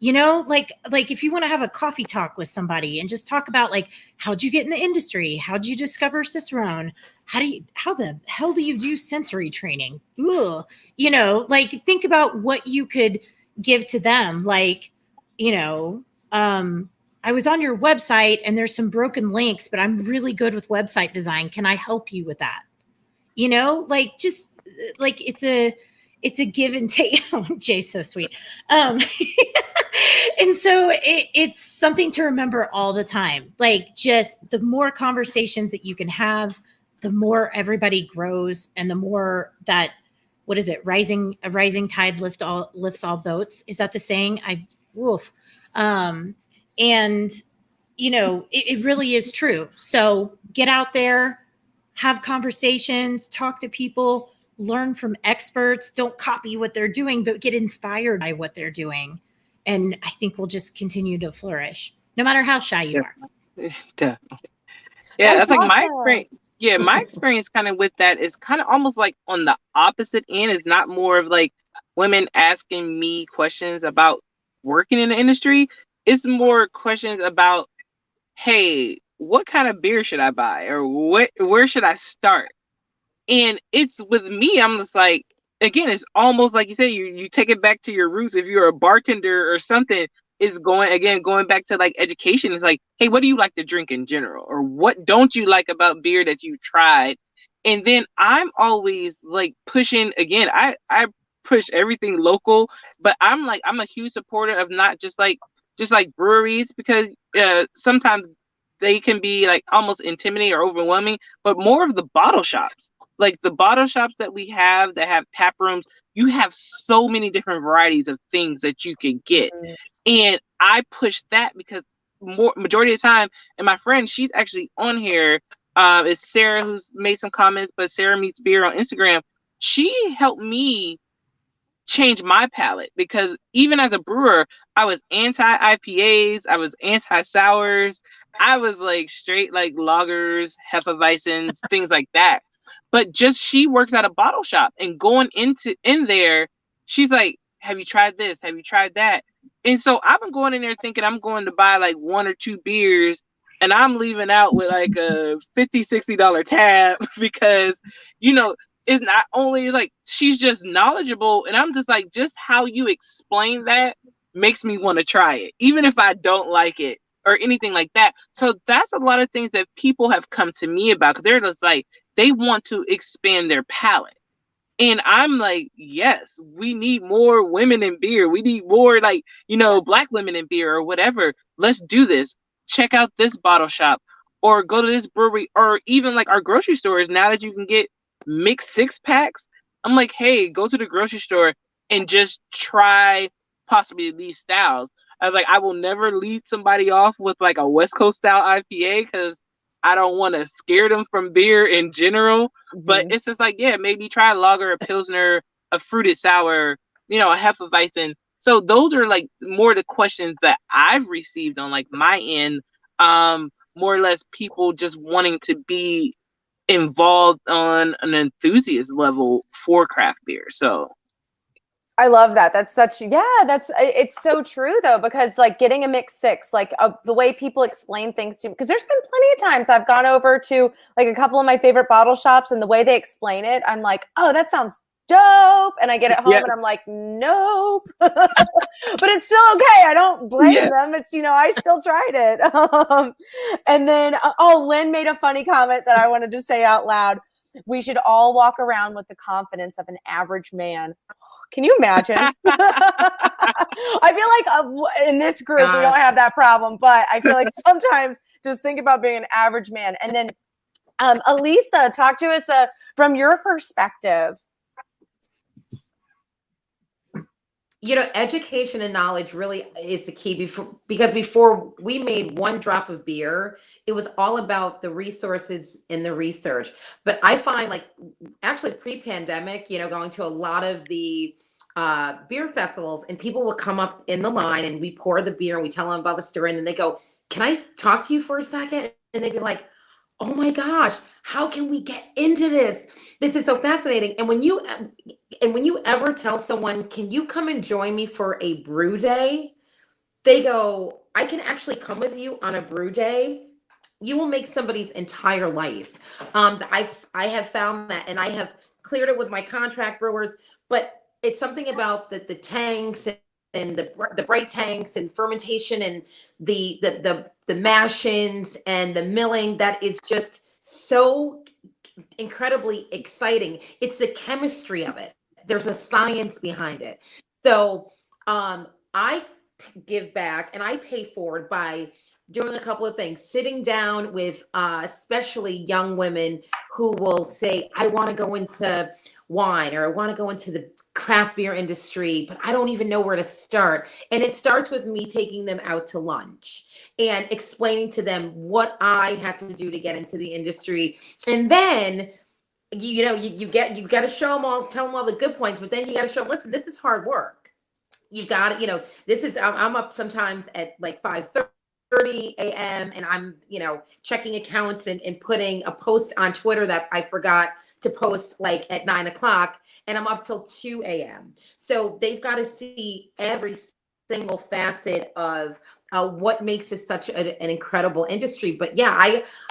Like if you want to have a coffee talk with somebody and just talk about like, how'd you get in the industry? How'd you discover Cicerone? How the hell do you do sensory training? Ugh. Like, think about what you could give to them. Like, I was on your website and there's some broken links, but I'm really good with website design. Can I help you with that? Like, just like, it's a give and take. Oh, Jay's so sweet. And so it's something to remember all the time. Like, just the more conversations that you can have, the more everybody grows, and the more that, what is it? A rising tide lifts all boats. Is that the saying? And it really is true. So get out there, have conversations, talk to people, learn from experts. Don't copy what they're doing, but get inspired by what they're doing. And I think we'll just continue to flourish, no matter how shy you are. Definitely. Yeah, that's like my awesome. experience. Yeah, my experience kind of with that is kind of almost like on the opposite end. It's not more of like women asking me questions about working in the industry. It's more questions about, hey, what kind of beer should I buy? Or where should I start? And it's with me, I'm just like, again, it's almost like you said, you take it back to your roots. If you're a bartender or something, it's going back to like education. It's like, hey, what do you like to drink in general? Or what don't you like about beer that you tried? And then I'm always like pushing, again, I push everything local, but I'm a huge supporter of not just like breweries, because sometimes they can be like almost intimidating or overwhelming, but more of the bottle shops. Like the bottle shops that we have that have tap rooms, you have so many different varieties of things that you can get. Mm-hmm. And I push that because majority of the time, and my friend, she's actually on here. It's Sarah who's made some comments, but Sarah Meets Beer on Instagram. She helped me change my palate, because even as a brewer, I was anti-IPAs, I was anti-sours, I was like straight like lagers, Hefeweizens, things like that. But just, she works at a bottle shop, and going in there, she's like, have you tried this? Have you tried that? And so I've been going in there thinking I'm going to buy like 1 or 2 beers, and I'm leaving out with like a $50-$60 tab because, it's not only like she's just knowledgeable, and I'm just like, just how you explain that makes me want to try it, even if I don't like it or anything like that. So that's a lot of things that people have come to me about, because they're just like, they want to expand their palate. And I'm like, yes, we need more women in beer. We need more, like, Black women in beer or whatever. Let's do this. Check out this bottle shop, or go to this brewery, or even like our grocery stores. Now that you can get mixed 6-packs, I'm like, hey, go to the grocery store and just try possibly these styles. I was like, I will never lead somebody off with like a West Coast style IPA, because I don't want to scare them from beer in general. But it's just like, yeah, maybe try a lager, a pilsner, a fruited sour, a hefeweizen. So those are like more the questions that I've received on like my end. More or less people just wanting to be involved on an enthusiast level for craft beer. So I love that. That's it's so true though, because like getting a mixed 6, like the way people explain things to me, because there's been plenty of times I've gone over to like a couple of my favorite bottle shops, and the way they explain it, I'm like, oh, that sounds dope. And I get it home and I'm like, nope, but it's still okay. I don't blame them. It's, I still tried it. And then, Lynn made a funny comment that I wanted to say out loud. We should all walk around with the confidence of an average man. Can you imagine? I feel like in this group, we don't have that problem, but I feel like sometimes just think about being an average man. And then Elisa, talk to us from your perspective. Education and knowledge really is the key, because before we made one drop of beer, it was all about the resources and the research. But I find, like, actually pre-pandemic, going to a lot of the beer festivals, and people will come up in the line and we pour the beer and we tell them about the story, and then they go, can I talk to you for a second? And they'd be like, oh my gosh, how can we get into this? This is so fascinating. And when you ever tell someone, can you come and join me for a brew day? They go, I can actually come with you on a brew day. You will make somebody's entire life. I have found that, and I have cleared it with my contract brewers, but it's something about the tanks and the bright tanks and fermentation and the mashings and the milling that is just so incredibly exciting. It's the chemistry of it. There's a science behind it. So I give back and I pay forward by doing a couple of things, sitting down with especially young women who will say, I want to go into wine, or I want to go into the craft beer industry, but I don't even know where to start. And it starts with me taking them out to lunch and explaining to them what I had to do to get into the industry. And then you got to show them all, tell them all the good points, but then you got to show them, listen, this is hard work. You've got to, this is, I'm up sometimes at like 5:30 a.m. and I'm, checking accounts and putting a post on Twitter that I forgot to post like at 9 o'clock, and I'm up till 2 a.m. So they've got to see every single facet of what makes this such an incredible industry. But yeah,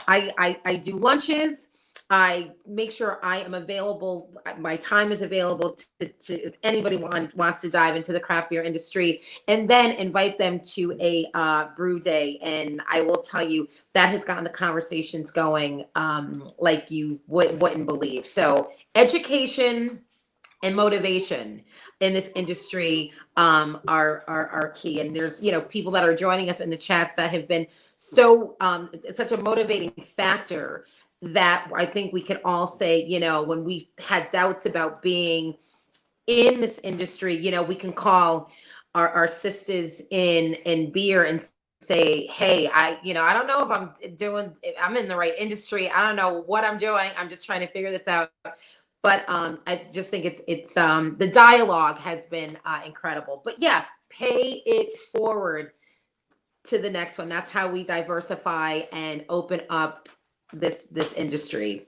I do lunches. I make sure I am available. My time is available to if anybody wants to dive into the craft beer industry, and then invite them to a brew day. And I will tell you, that has gotten the conversations going like you wouldn't believe. So education and motivation in this industry are key. And there's, people that are joining us in the chats that have been so such a motivating factor, that I think we can all say, when we had doubts about being in this industry, we can call our sisters in beer and say, hey, I don't know if I'm in the right industry. I don't know what I'm doing. I'm just trying to figure this out. But I just think it's the dialogue has been incredible. But yeah, pay it forward to the next one. That's how we diversify and open up this industry.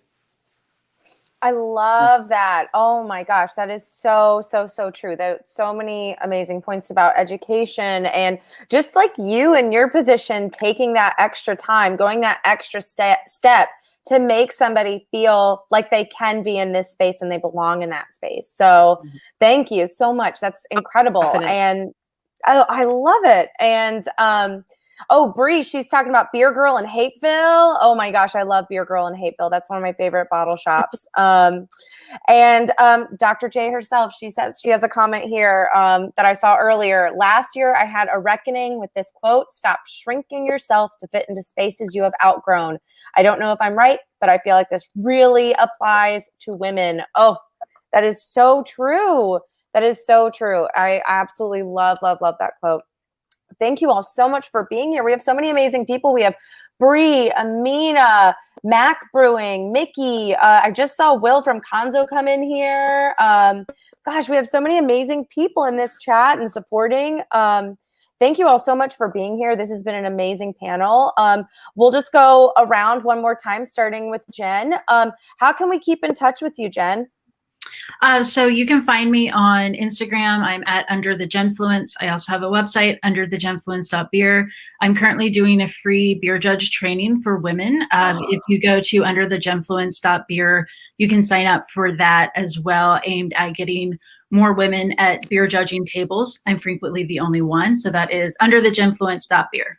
I love that. Oh my gosh, that is so true. There's so many amazing points about education, and just like you in your position, taking that extra time, going that extra step to make somebody feel like they can be in this space and they belong in that space. So thank you so much. That's incredible. Definitely. And Oh, I love it. And oh, Bree, she's talking about Beer Girl in Hapeville. Oh my gosh, I love Beer Girl in Hapeville. That's one of my favorite bottle shops. And Dr. J herself, she says, she has a comment here that I saw earlier. Last year, I had a reckoning with this quote: stop shrinking yourself to fit into spaces you have outgrown. I don't know if I'm right, but I feel like this really applies to women. Oh, that is so true. That is so true. I absolutely love, love, love that quote. Thank you all so much for being here. We have so many amazing people. We have Bree, Amina, Mac Brewing, Mickey. I just saw Will from Conzo come in here. Gosh, we have so many amazing people in this chat and supporting. Thank you all so much for being here. This has been an amazing panel. We'll just go around one more time, starting with Jen. How can we keep in touch with you, Jen? So you can find me on Instagram. I'm at Under the Genfluence. I also have a website, underthegenfluence.beer. I'm currently doing a free beer judge training for women. If you go to underthegenfluence.beer, you can sign up for that as well, aimed at getting more women at beer judging tables. I'm frequently the only one. So that is underthegenfluence.beer.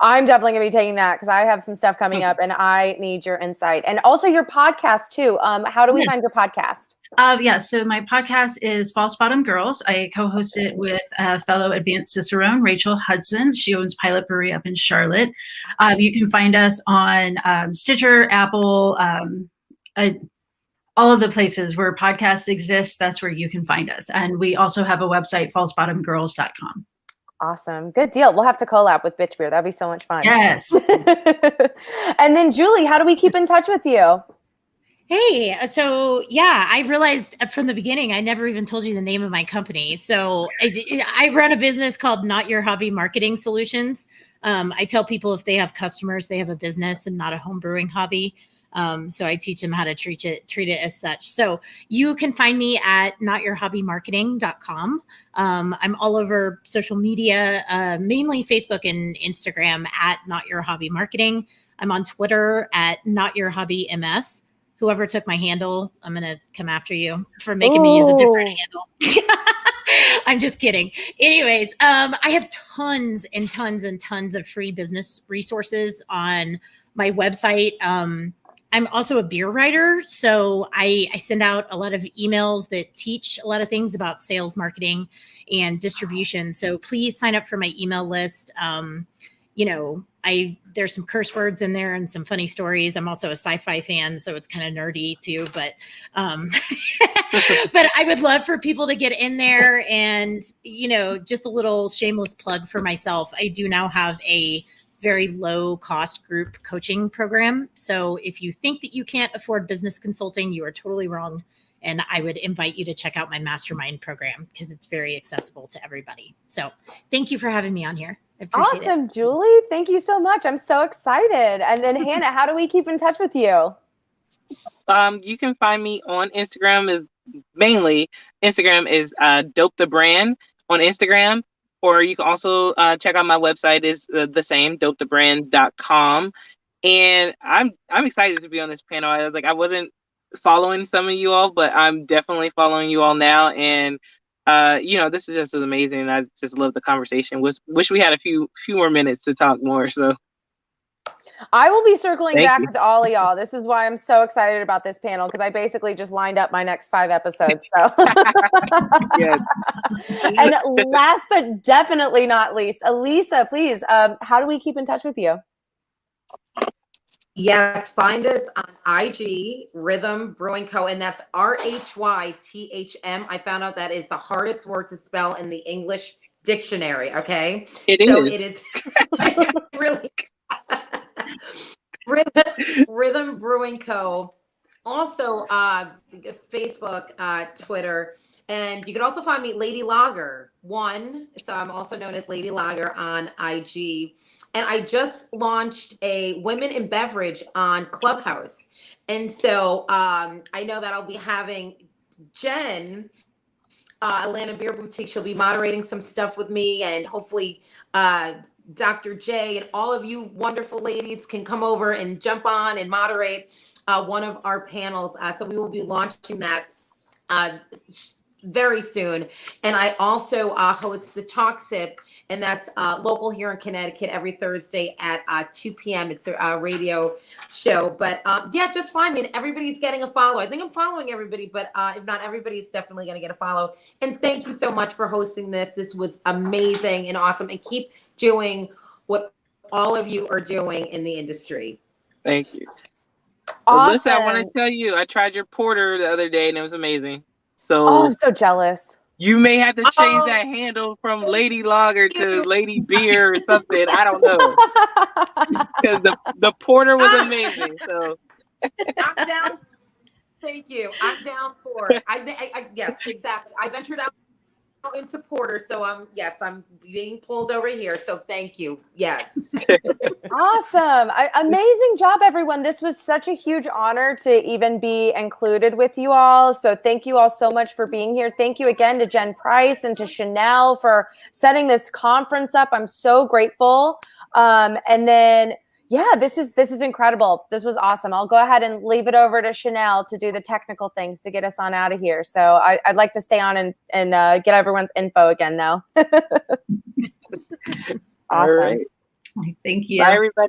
I'm definitely going to be taking that because I have some stuff coming up and I need your insight. And also your podcast too. How do we find your podcast? So my podcast is False Bottom Girls. I co-host it with fellow Advanced Cicerone, Rachel Hudson. She owns Pilot Brewery up in Charlotte. You can find us on Stitcher, Apple, all of the places where podcasts exist. That's where you can find us. And we also have a website, falsebottomgirls.com. Awesome. Good deal. We'll have to collab with Bitch Beer. That'd be so much fun. Yes. And then Julie, how do we keep in touch with you? Hey, so yeah, I realized from the beginning, I never even told you the name of my company. So I run a business called Not Your Hobby Marketing Solutions. I tell people if they have customers, they have a business and not a home brewing hobby. So I teach them how to treat it as such. So you can find me at notyourhobbymarketing.com. I'm all over social media, mainly Facebook and Instagram at Not Your Hobby Marketing. I'm on Twitter at Not Your Hobby MS. Whoever took my handle, I'm going to come after you for making me use a different handle. I'm just kidding. Anyways, I have tons and tons and tons of free business resources on my website. I'm also a beer writer, so I send out a lot of emails that teach a lot of things about sales, marketing, and distribution. So please sign up for my email list. There's some curse words in there and some funny stories. I'm also a sci-fi fan, so it's kind of nerdy too. But but I would love for people to get in there. And just a little shameless plug for myself. I do now have a very low cost group coaching program. So if you think that you can't afford business consulting, you are totally wrong. And I would invite you to check out my mastermind program because it's very accessible to everybody. So thank you for having me on here. I appreciate it. Awesome, Julie. Thank you so much. I'm so excited. And then Hannah, how do we keep in touch with you? You can find me on Instagram. Instagram is Dope the Brand on Instagram. Or you can also check out my website is the same, dopethebrand.com. And I'm excited to be on this panel. I wasn't following some of you all, but I'm definitely following you all now. And this is just amazing. I just love the conversation. Wish we had a few more minutes to talk more. So I will be circling back you. with all of y'all. This is why I'm so excited about this panel, because I basically just lined up my next 5 episodes. So, Yes. And last but definitely not least, Elisa, please, how do we keep in touch with you? Yes, find us on IG, Rhythm Brewing Co., and that's RHYTHM. I found out that is the hardest word to spell in the English dictionary. Okay, It is really Rhythm Brewing Co. Also, Facebook, Twitter, and you can also find me Lady Lager 1. So I'm also known as Lady Lager on IG. And I just launched a women in beverage on Clubhouse. And so I know that I'll be having Jen, Atlanta Beer Boutique. She'll be moderating some stuff with me, and hopefully Dr. J and all of you wonderful ladies can come over and jump on and moderate one of our panels. So we will be launching that very soon. And I also host the Talk Sip, and that's local here in Connecticut every Thursday at 2 p.m. It's a radio show. But yeah, just find me. And everybody's getting a follow. I think I'm following everybody, but if not, everybody's definitely going to get a follow. And thank you so much for hosting this. This was amazing and awesome. And keep doing what all of you are doing in the industry. Thank you. Awesome. Elisa, I want to tell you, I tried your porter the other day and it was amazing. So Oh, I'm so jealous. you may have to change that handle from Lady Lager to Lady Beer or something. I don't know. Because the porter was amazing. So I'm down. Thank you. I'm down for it. Yes, exactly. I ventured out into porter, so I'm being pulled over here. So thank you. Yes. Awesome. Amazing job, everyone. This was such a huge honor to even be included with you all. So thank you all so much for being here. Thank you again to Jen Price and to Chanel for setting this conference up. I'm so grateful. And then, yeah, this is incredible. This was awesome. I'll go ahead and leave it over to Chanel to do the technical things to get us on out of here. So I'd like to stay on and get everyone's info again, though. Awesome. all right. Thank you. Bye, everybody.